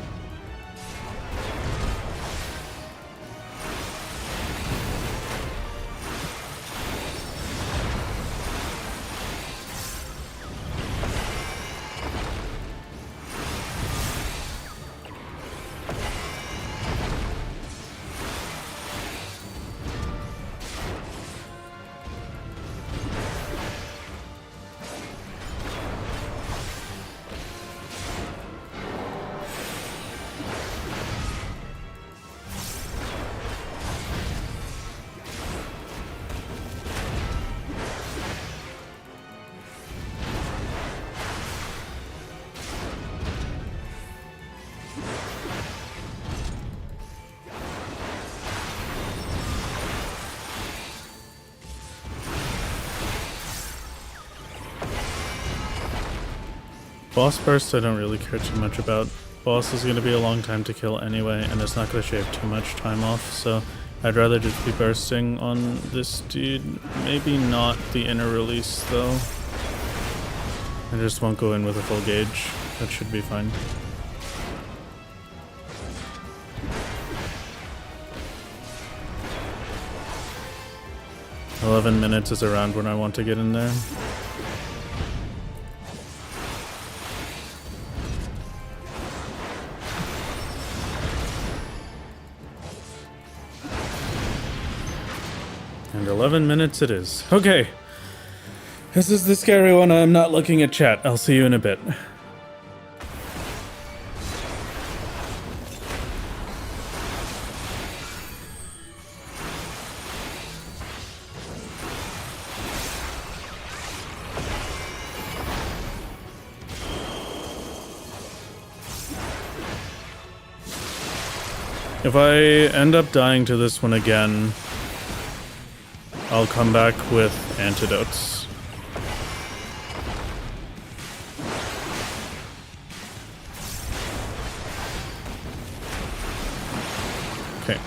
A: Boss burst I don't really care too much about. Boss is going to be a long time to kill anyway, and it's not going to shave too much time off, so I'd rather just be bursting on this dude. Maybe not the inner release though. I just won't go in with a full gauge. That should be fine. "11 minutes is around when I want to get in there. And 11 minutes it is. Okay. This is the scary one. I'm not looking at chat. I'll see you in a bit. If I end up dying to this one again, I'll come back with antidotes. Okay.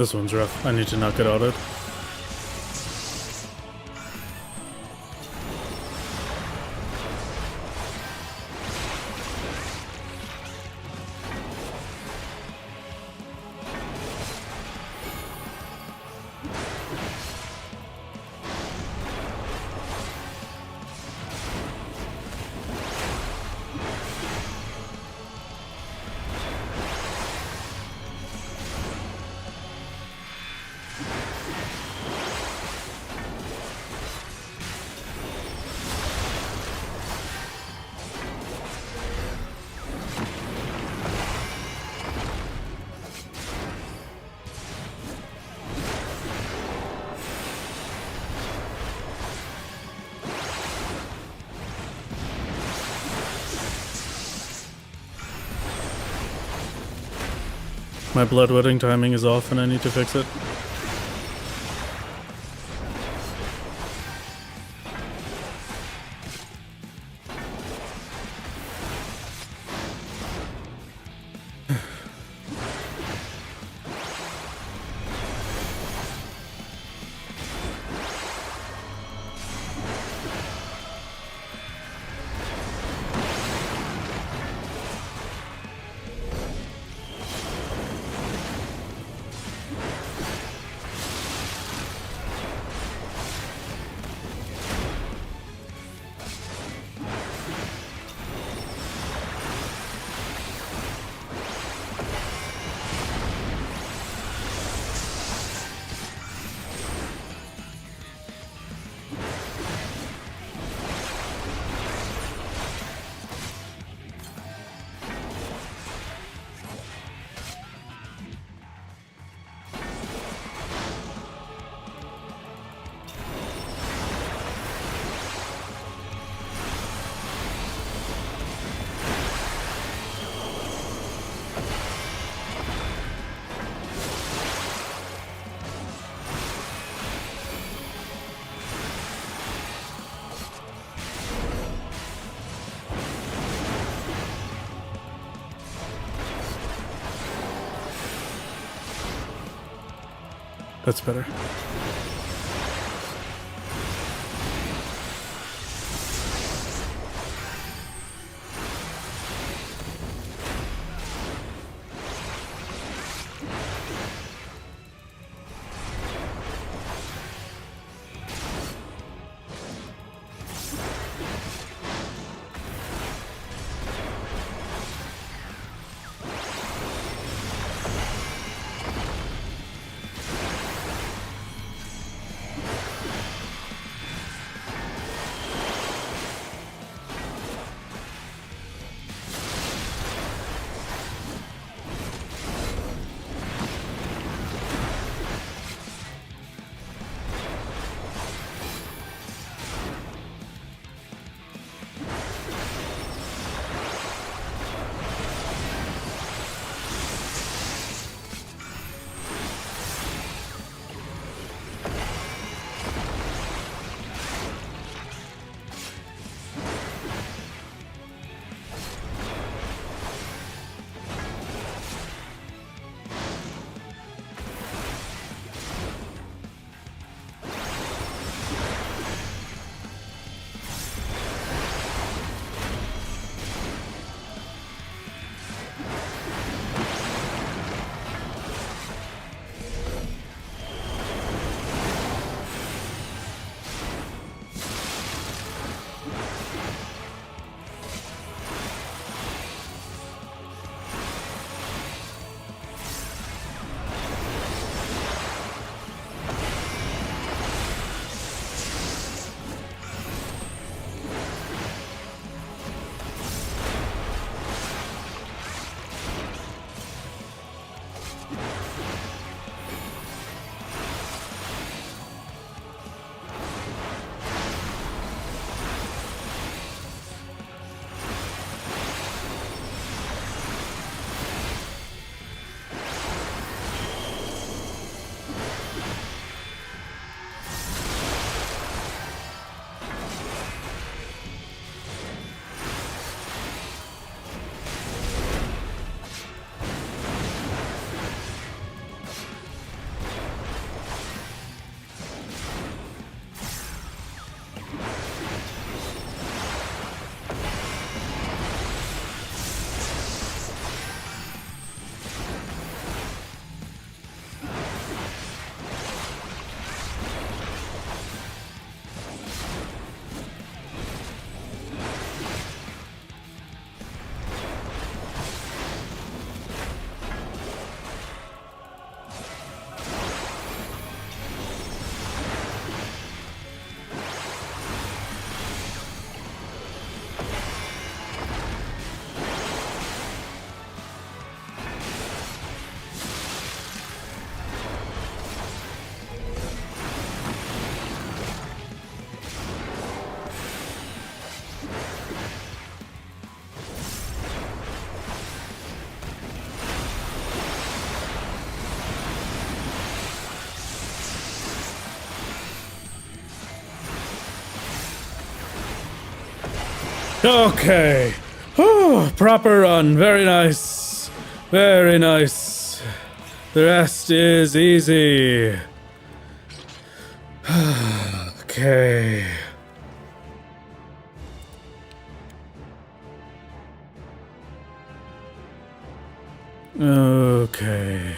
A: This one's rough. I need to knock it out. My bloodletting timing is off and I need to fix it. That's better. Okay. Proper run. Very nice. Very nice. The rest is easy. Okay. Okay.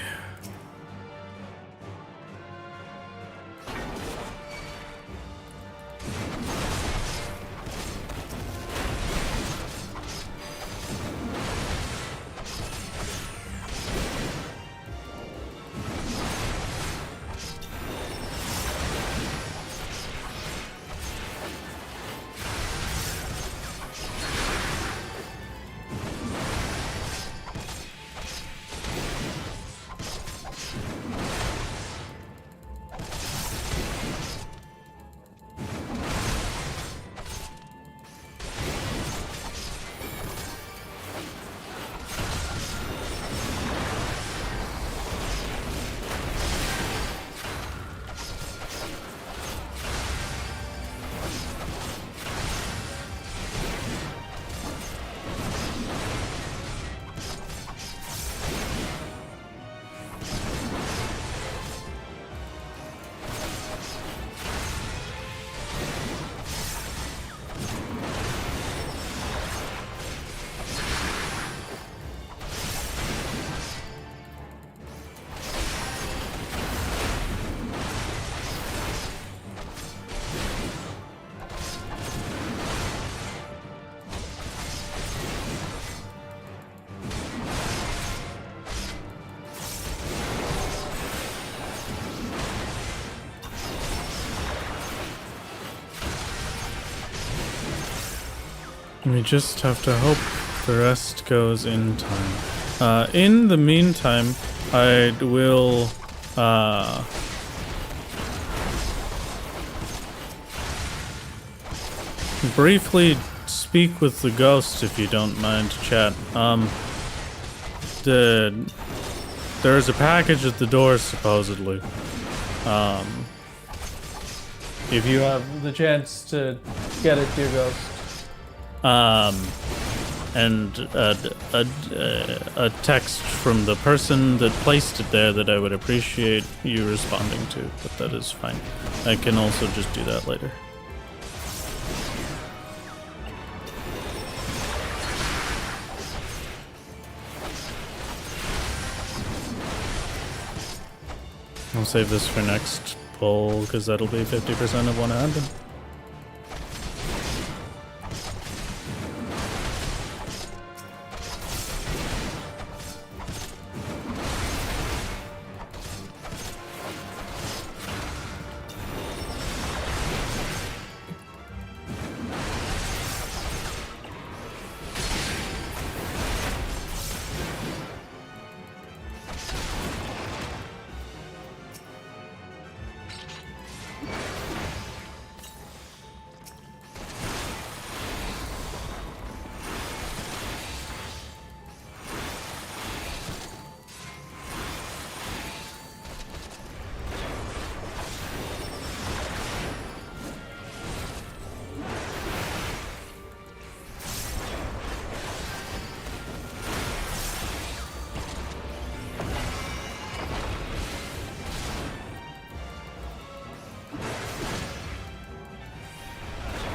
A: We just have to hope the rest goes in time. In the meantime, I will, briefly speak with the ghost, if you don't mind, chat. There is a package at the door, supposedly. If you have the chance to get it, dear ghost. And a text from the person that placed it there that I would appreciate you responding to, but that is fine. I can also just do that later. I'll save this for next pull, because that'll be 50% of one ad.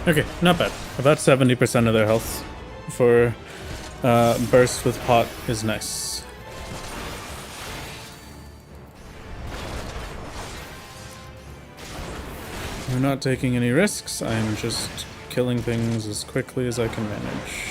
A: Okay, not bad. About 70% of their health for burst with pot is nice. We're not taking any risks. I'm just killing things as quickly as I can manage.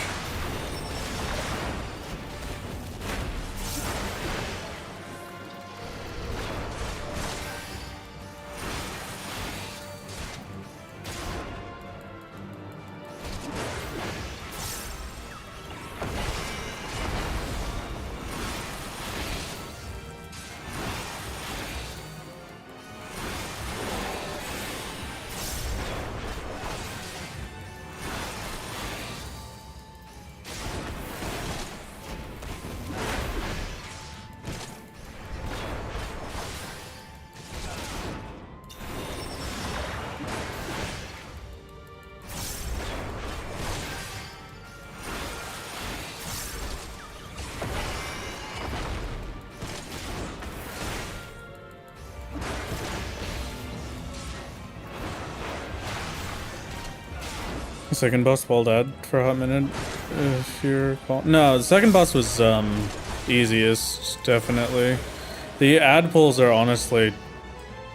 A: Second boss walled ad for a hot minute. If you're no, the second boss was easiest, definitely. The ad pulls are honestly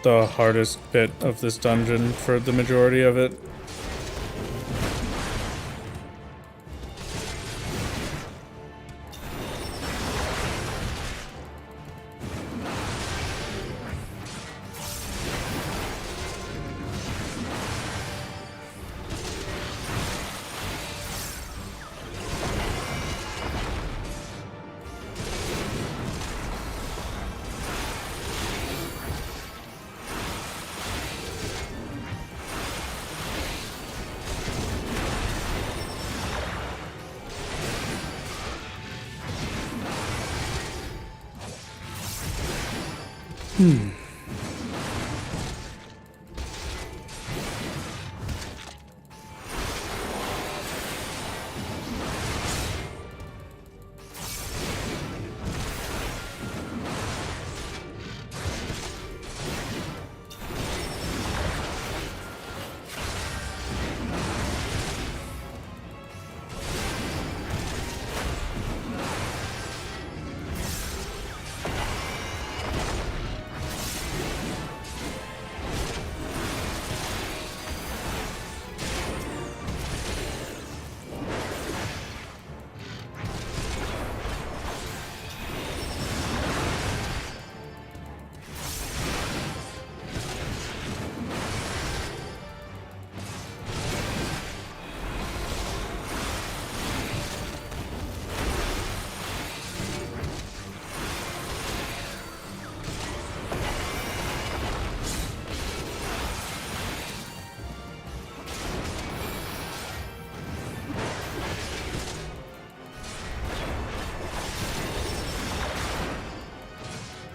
A: the hardest bit of this dungeon for the majority of it.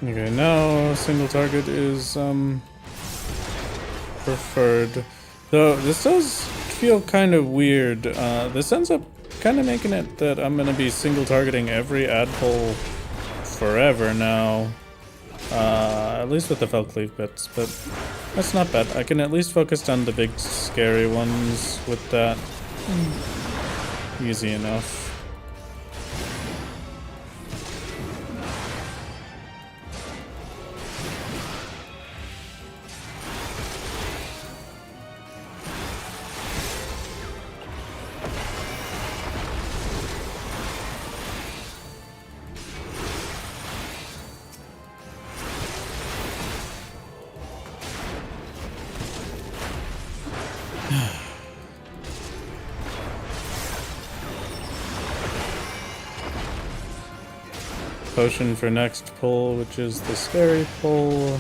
A: Okay, now single target is preferred. Though this does feel kind of weird. This ends up kind of making it that I'm gonna be single targeting every ad pull forever now. At least with the fell cleave bits, but that's not bad. I can at least focus on the big scary ones with that. Easy enough. Potion for next pull, which is the scary pull.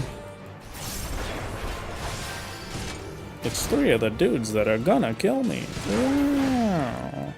A: It's 3 of the dudes that are gonna kill me. Wow.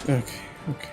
A: Okay, okay.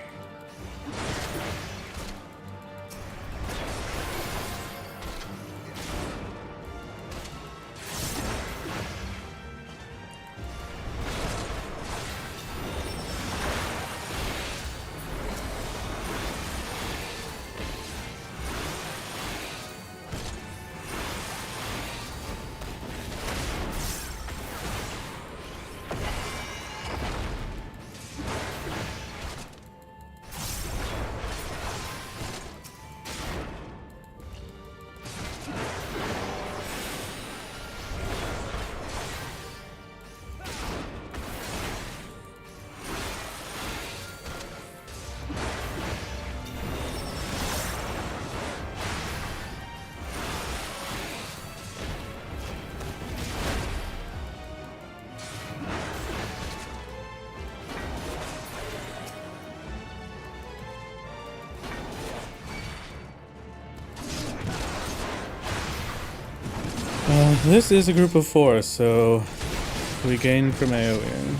A: This is a group of 4, so we gain from AoE.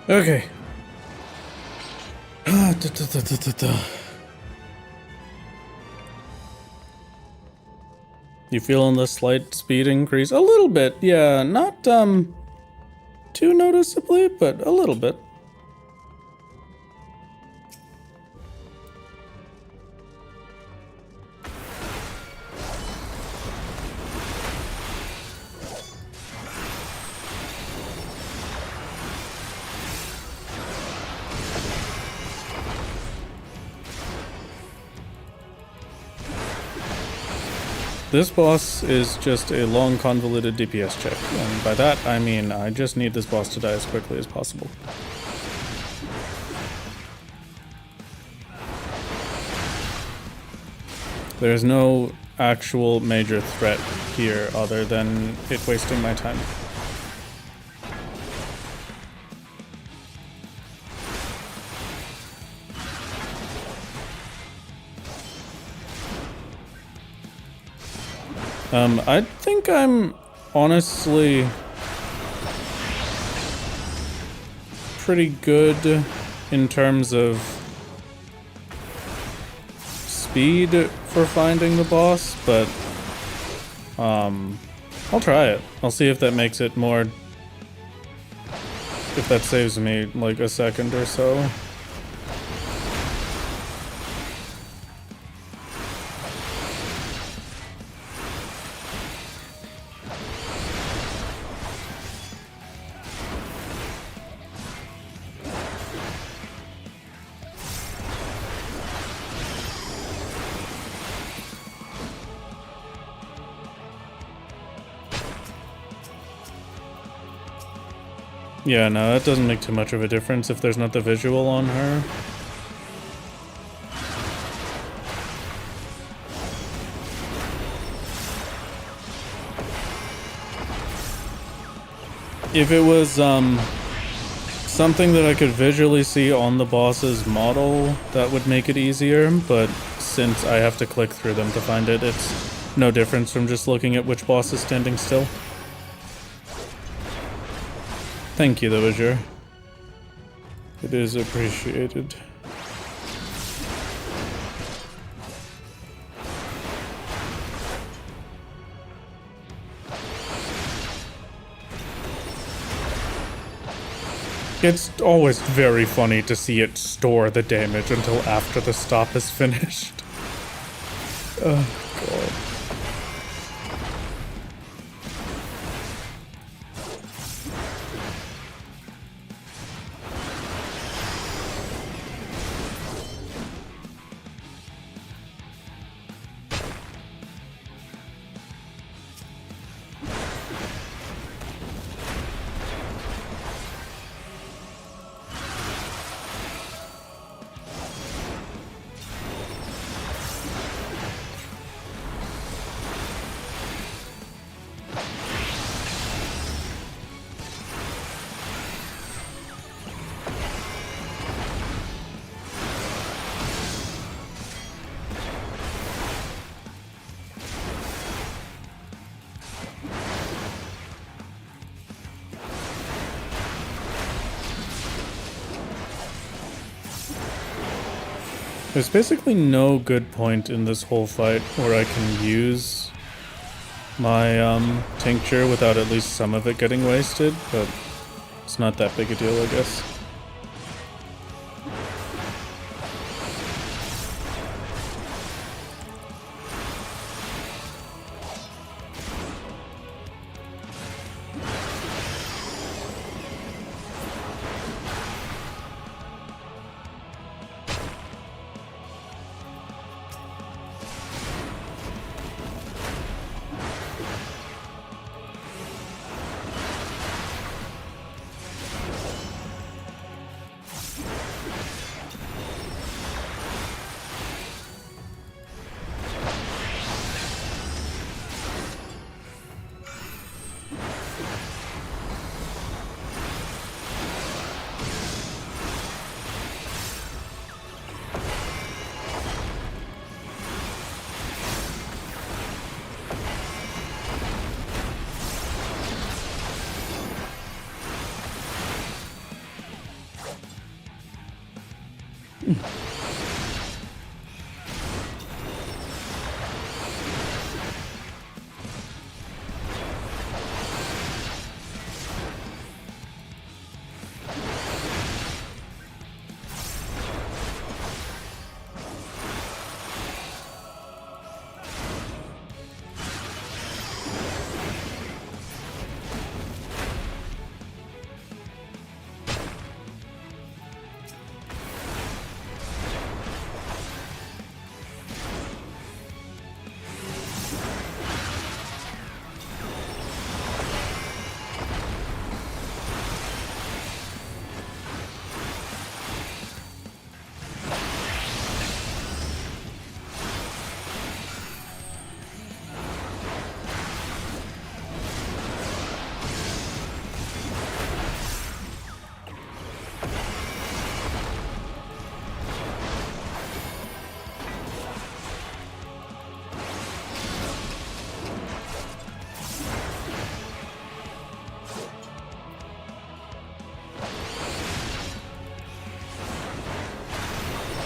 A: Okay. You feeling the slight speed increase? A little bit, yeah. Not, too noticeably, but a little bit. This boss is just a long, convoluted DPS check, and by that I mean I just need this boss to die as quickly as possible. There's no actual major threat here other than it wasting my time. I think I'm honestly pretty good in terms of speed for finding the boss, but I'll try it. I'll see if that makes it more, if that saves me like a second or so. Yeah, no, that doesn't make too much of a difference if there's not the visual on her. If it was something that I could visually see on the boss's model, that would make it easier, but since I have to click through them to find it, it's no difference from just looking at which boss is standing still. Thank you, though, Azure. It is appreciated. It's always very funny to see it store the damage until after the stop is finished. Oh, God. There's basically no good point in this whole fight where I can use my tincture without at least some of it getting wasted, but it's not that big a deal, I guess.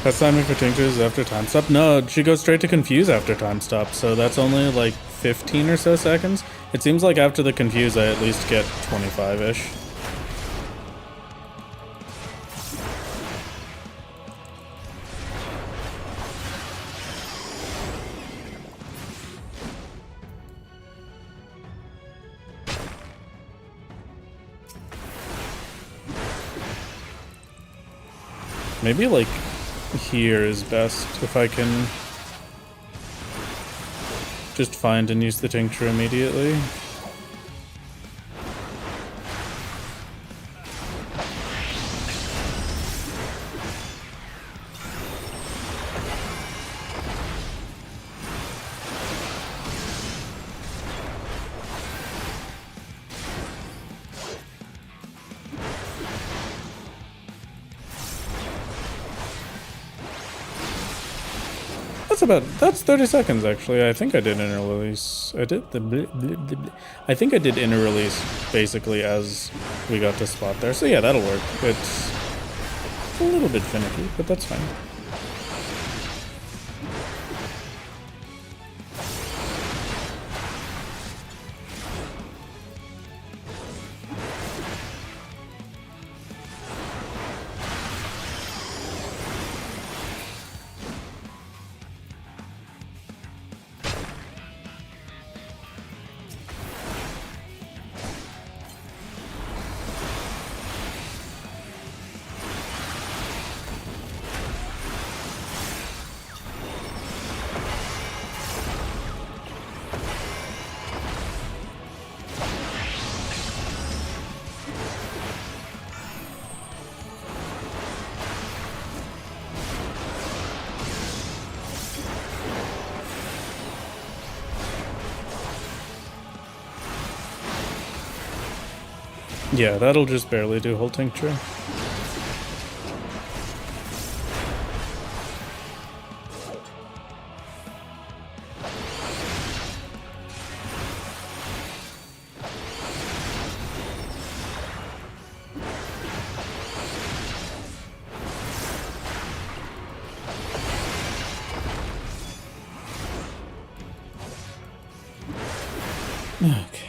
A: That's timing for tinctures after time stop? No, she goes straight to confuse after time stop, so that's only like 15 or so seconds. It seems like after the confuse I at least get 25-ish. Maybe like here is best if I can just find and use the tincture immediately. That's 30 seconds actually. I think I did inner release. I did the I think I did inner release basically as we got to spot there. So yeah, that'll work. It's a little bit finicky, but that's fine. Yeah, that'll just barely do whole tincture. Okay.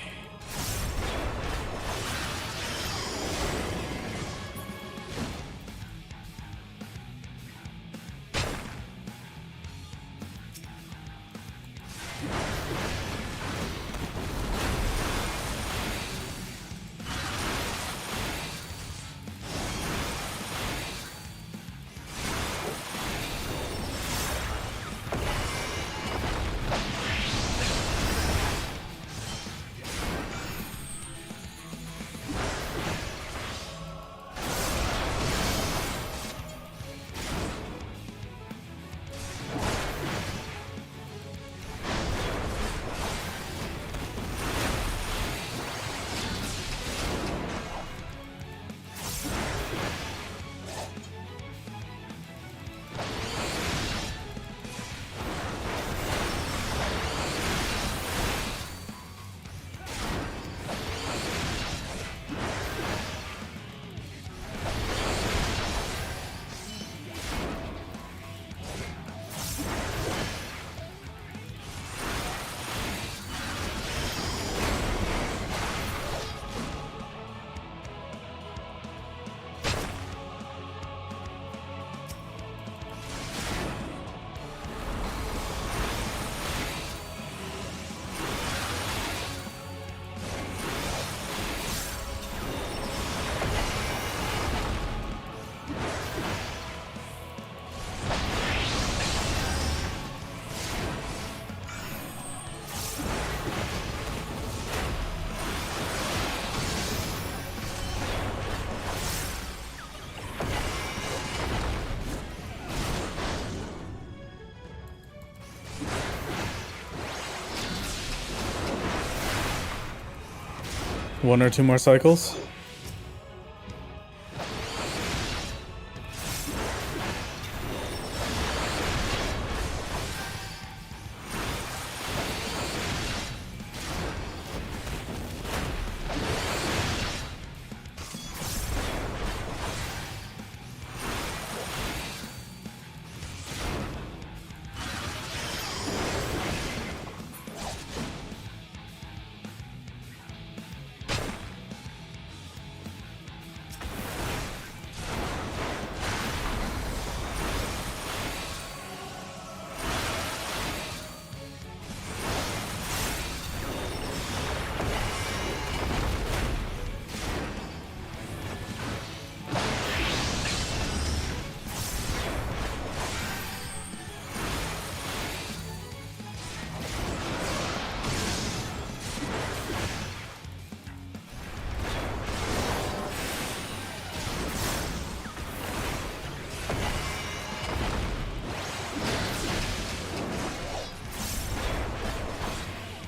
A: One or two more cycles.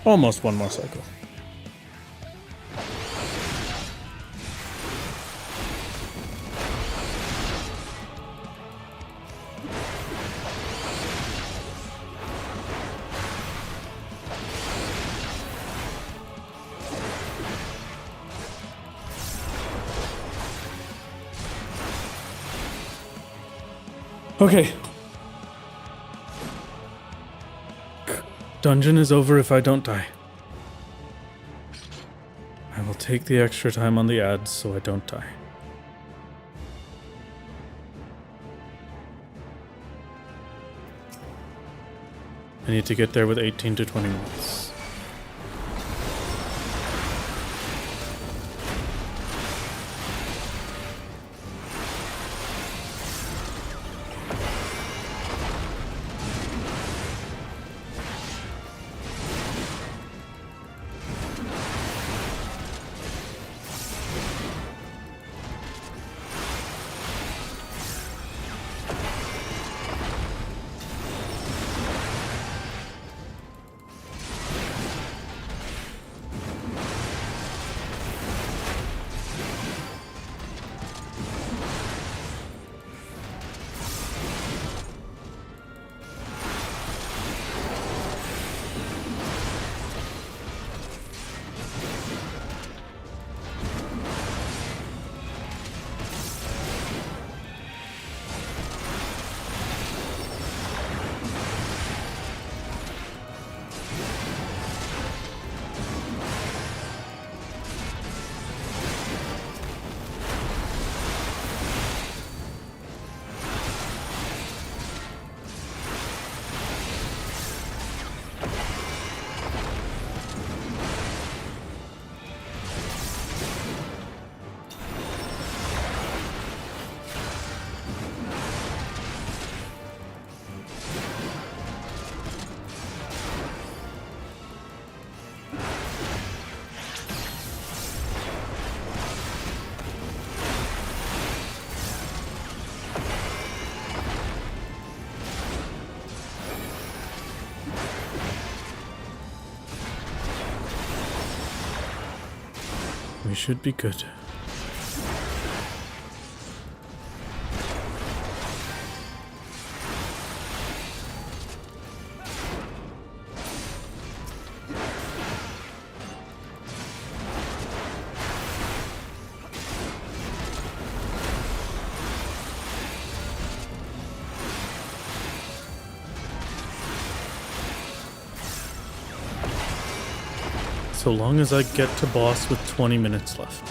A: Almost one more cycle. Okay. Dungeon is over if I don't die. I will take the extra time on the ads so I don't die. I need to get there with 18 to 20 minutes. We should be good. So long as I get to boss with 20 minutes left.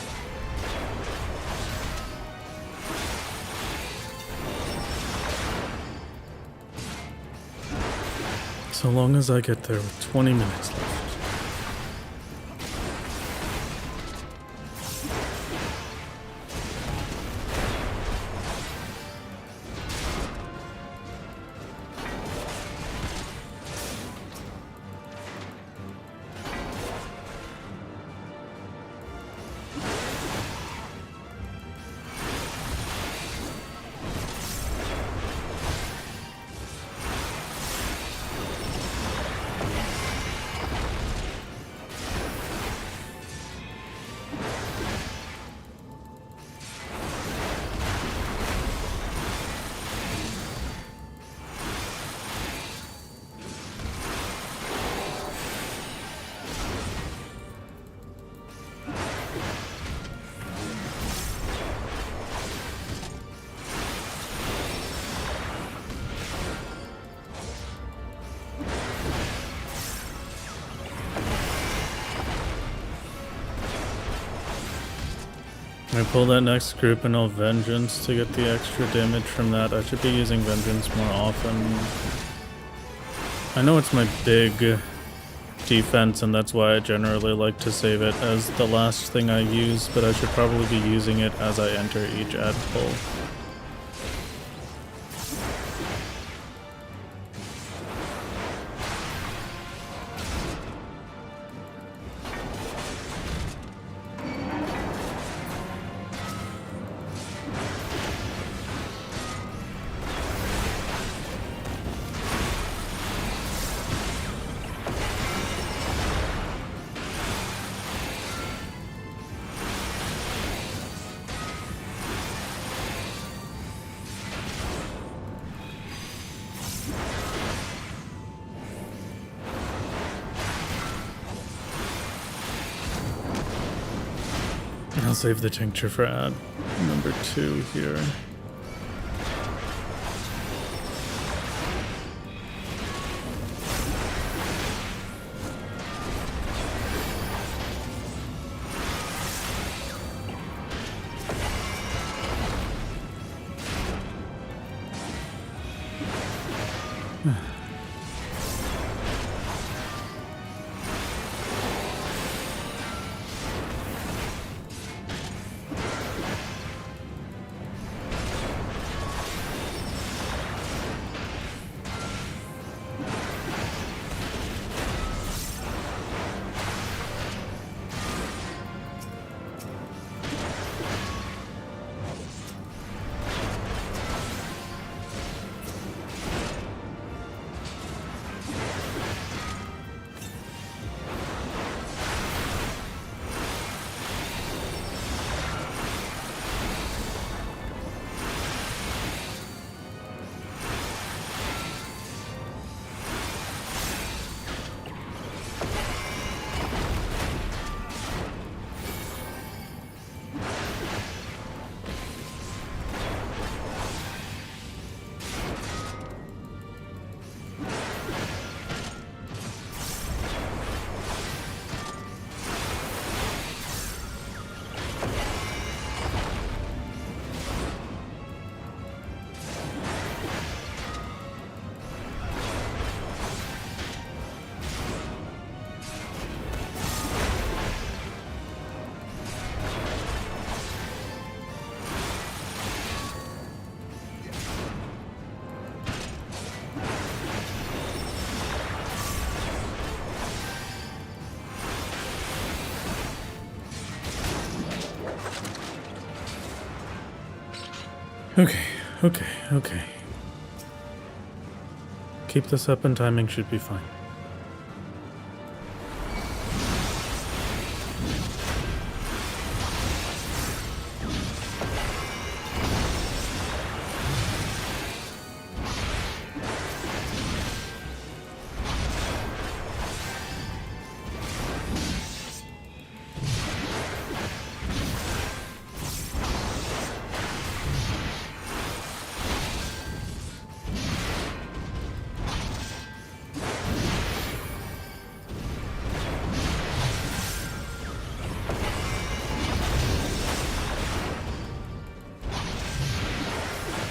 A: So long as I get there with 20 minutes left. I pull that next group and I'll Vengeance to get the extra damage from that. I should be using Vengeance more often. I know it's my big defense and that's why I generally like to save it as the last thing I use, but I should probably be using it as I enter each ad pull. I'll save the tincture for ad number 2 here. Okay. Keep this up and timing should be fine.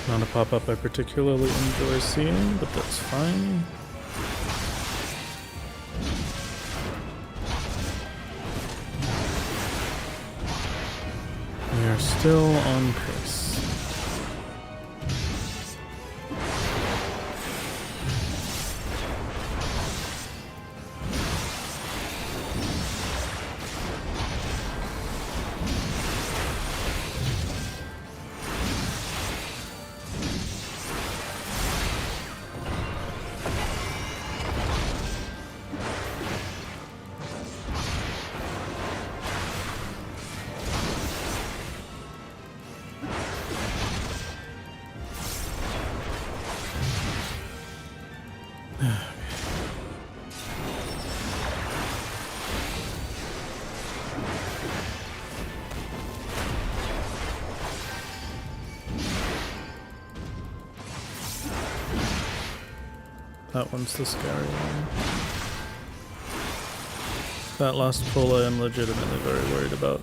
A: Not a pop-up I particularly enjoy seeing, but that's fine. We are still on pace. That one's the scary one. That last pull I am legitimately very worried about.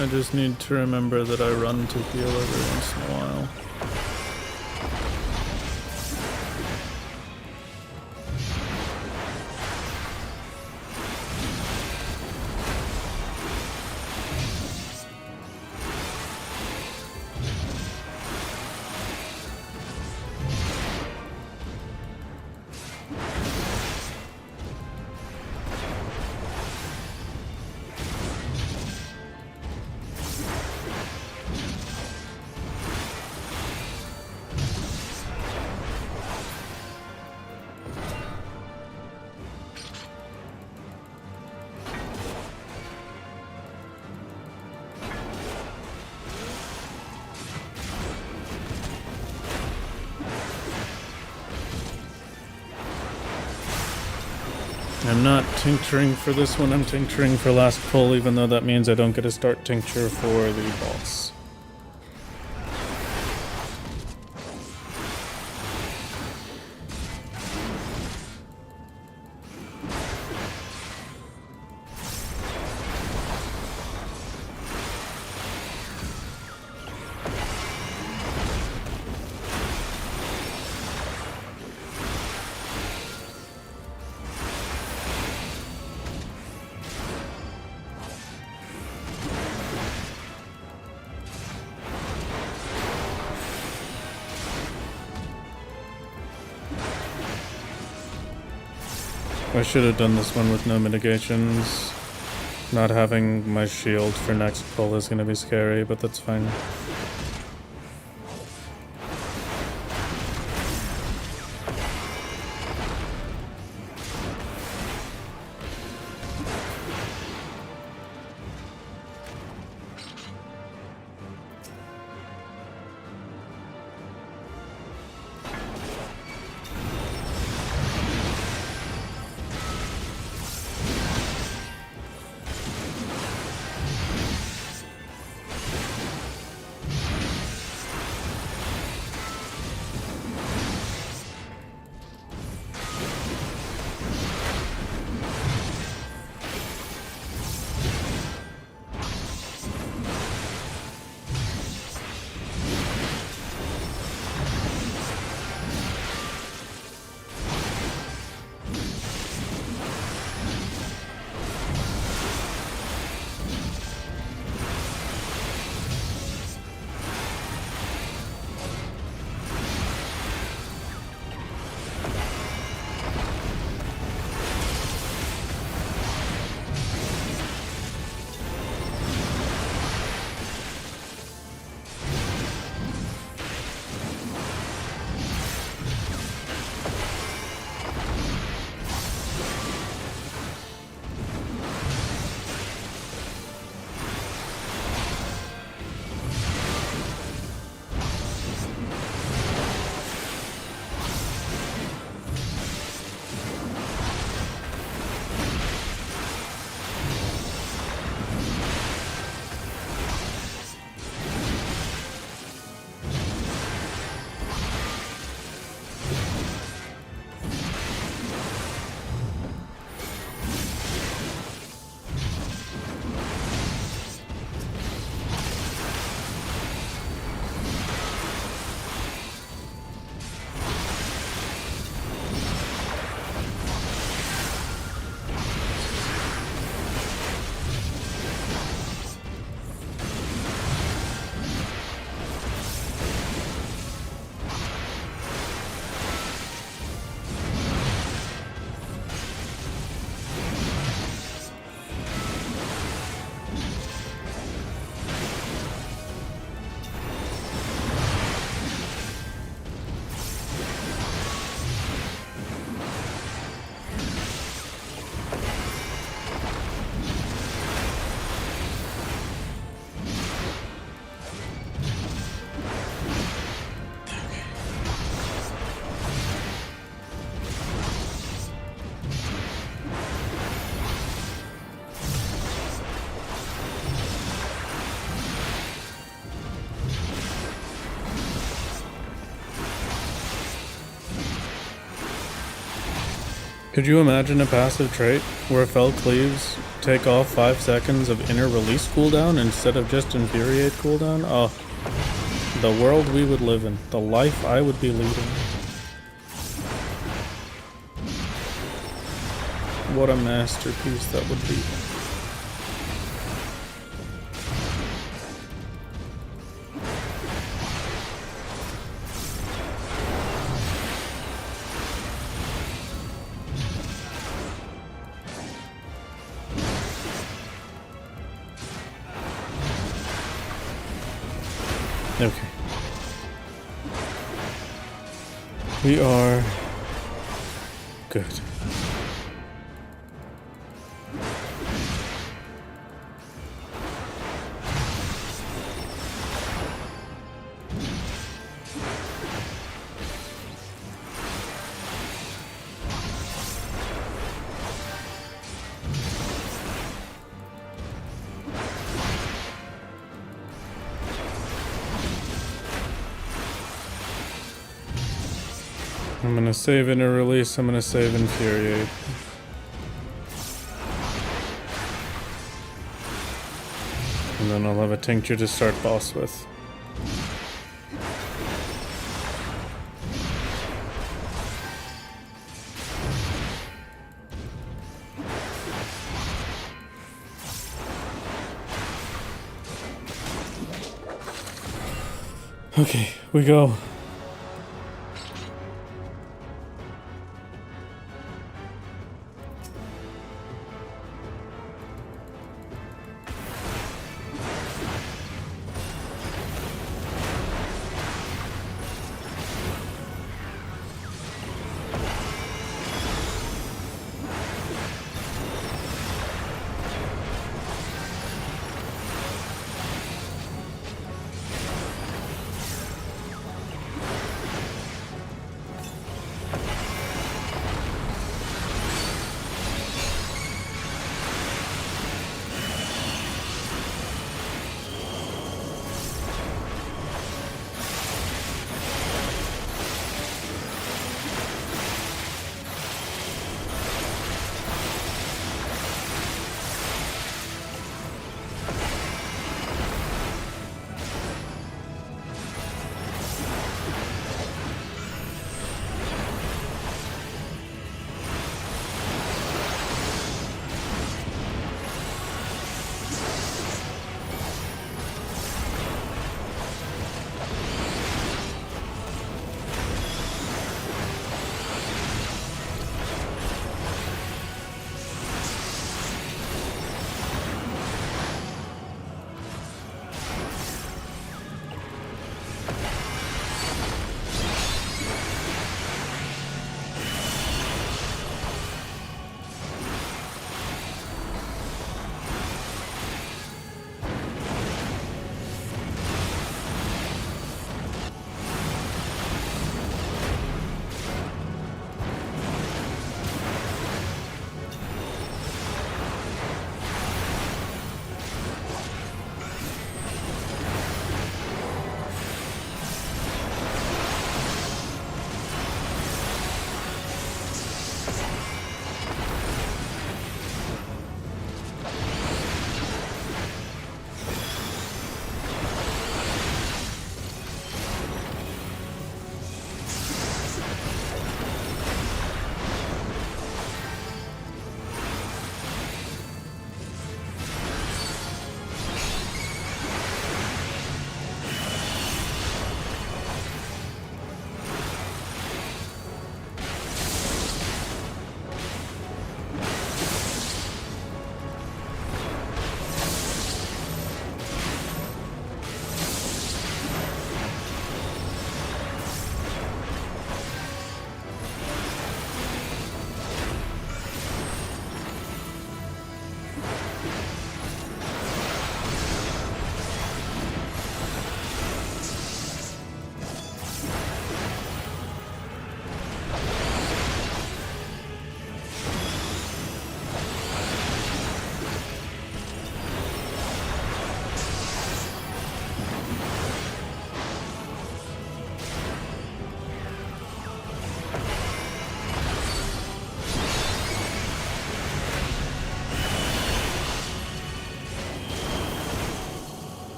A: I just need to remember that I run to heal every once in a while. I'm not tincturing for this one, I'm tincturing for last pull, even though that means I don't get to start tincture for the boss. I should have done this one with no mitigations. Not having my shield for next pull is gonna be scary, but that's fine. Could you imagine a passive trait where Fell Cleaves take off 5 seconds of inner release cooldown instead of just infuriate cooldown? Oh, the world we would live in, the life I would be leading. What a masterpiece that would be. Okay. We are good. I'm gonna save Inner Release, I'm gonna save Infuriate. And then I'll have a Tincture to start boss with. Okay, we go.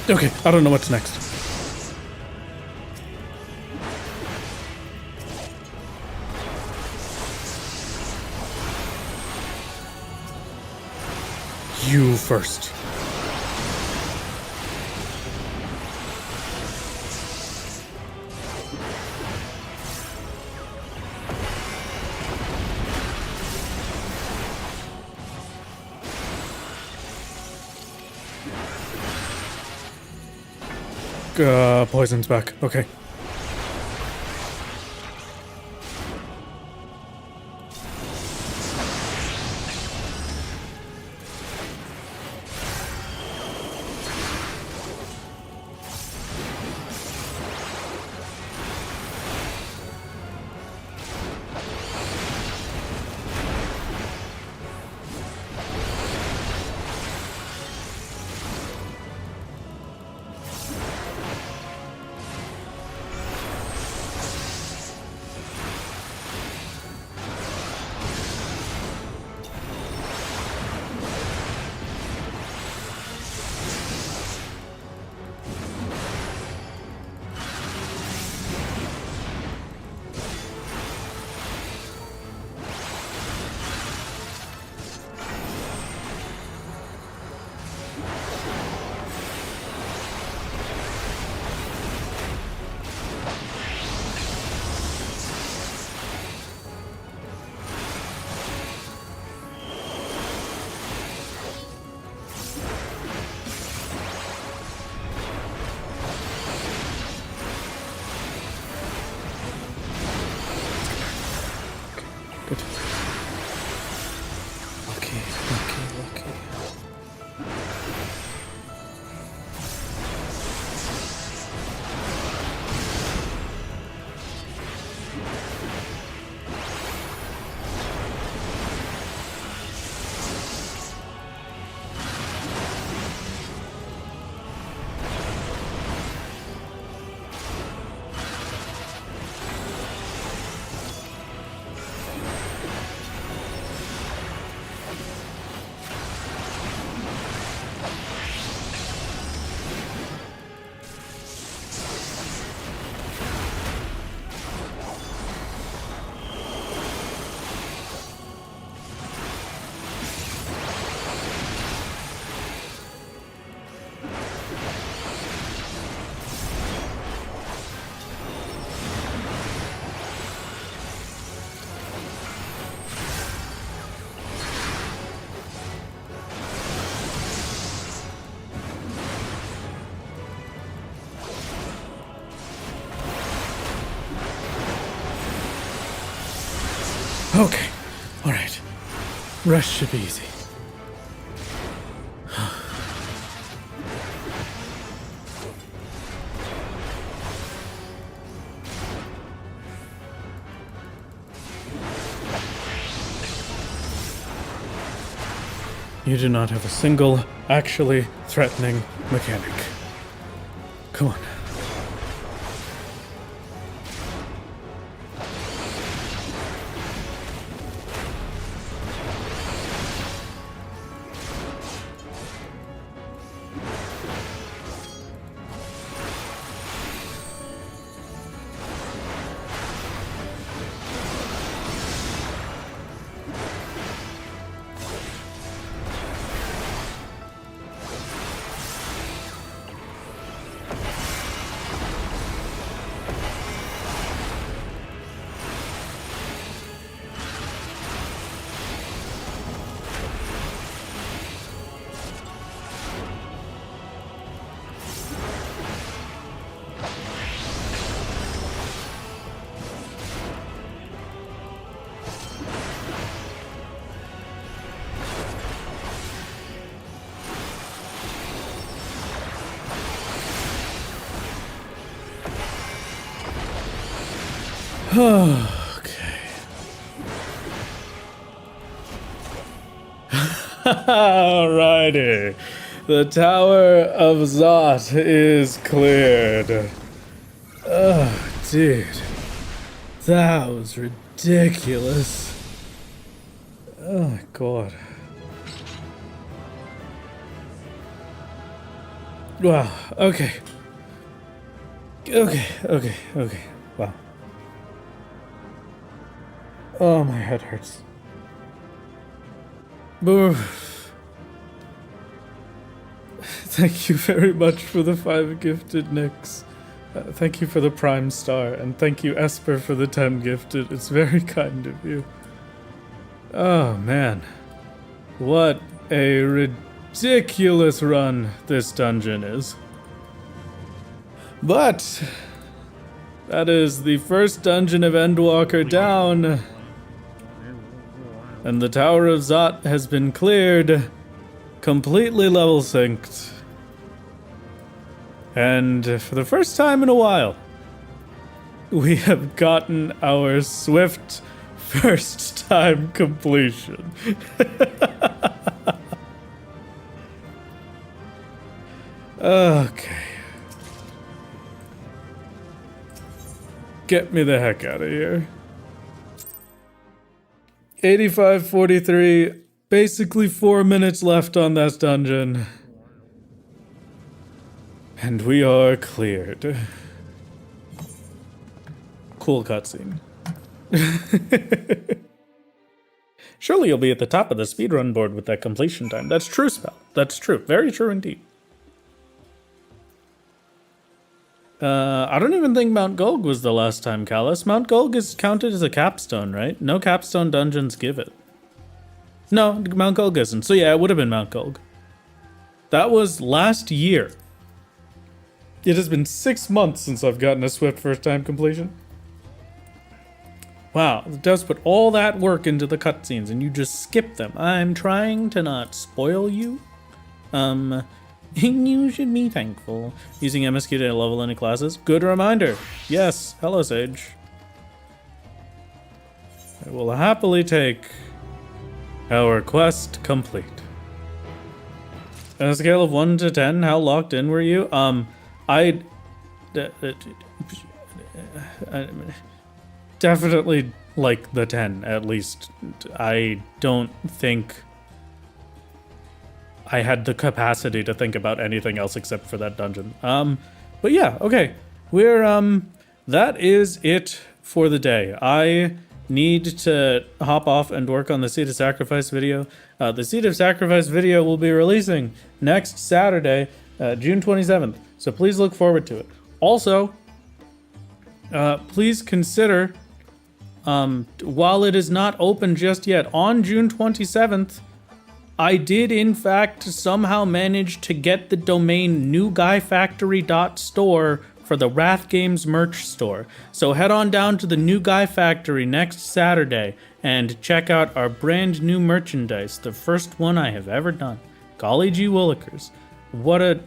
A: Okay, I don't know what's next. You first. Poison's back. Okay. Good. Lucky, lucky, lucky. Okay, alright. Rest should be easy. You do not have a single, actually threatening mechanic. Come on. Okay. Alrighty. The Tower of Zot is cleared. Oh, dude. That was ridiculous. Oh my god. Wow. Okay. Okay. Wow. Oh, my head hurts. Thank you very much for the 5 gifted nicks. Thank you for the Prime Star, and thank you, Esper, for the 10 gifted. It's very kind of you. Oh, man. What a ridiculous run this dungeon is. But that is the first dungeon of Endwalker down. And the Tower of Zot has been cleared, completely level synced. And for the first time in a while, we have gotten our swift first time completion. Okay. Get me the heck out of here. 85:43, basically 4 minutes left on this dungeon. And we are cleared. Cool cutscene. Surely you'll be at the top of the speedrun board with that completion time. That's true, Spell. That's true. Very true indeed. I don't even think Mount Gulg was the last time, Callus. Mount Gulg is counted as a capstone, right? No capstone dungeons give it. No, Mount Gulg isn't. So yeah, it would have been Mount Gulg. That was last year. It has been 6 months since I've gotten a swift first time completion. Wow, it does put all that work into the cutscenes and you just skip them. I'm trying to not spoil you. You should be thankful. Using MSQ to level any classes. Good reminder. Yes, hello Sage. I will happily take our quest complete. On a scale of 1 to 10, how locked in were you? I definitely like the 10, at least. I don't think I had the capacity to think about anything else except for that dungeon. But yeah, okay. That is it for the day. I need to hop off and work on the Seed of Sacrifice video. The Seed of Sacrifice video will be releasing next Saturday, June 27th. So please look forward to it. Also, please consider, while it is not open just yet, on June 27th, I did in fact somehow manage to get the domain newguyfactory.store for the Wrath Games merch store. So head on down to the New Guy Factory next Saturday and check out our brand new merchandise, the first one I have ever done. Golly gee willikers. What a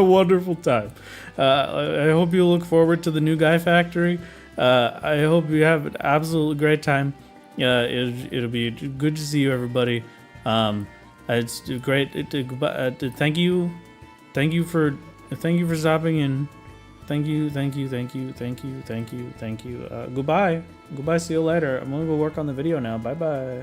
A: wonderful time. I hope you look forward to the New Guy Factory. I hope you have an absolutely great time. It'll be good to see you, everybody. It's great. Thank you for stopping in. Thank you. Goodbye. See you later. I'm gonna go work on the video now. Bye.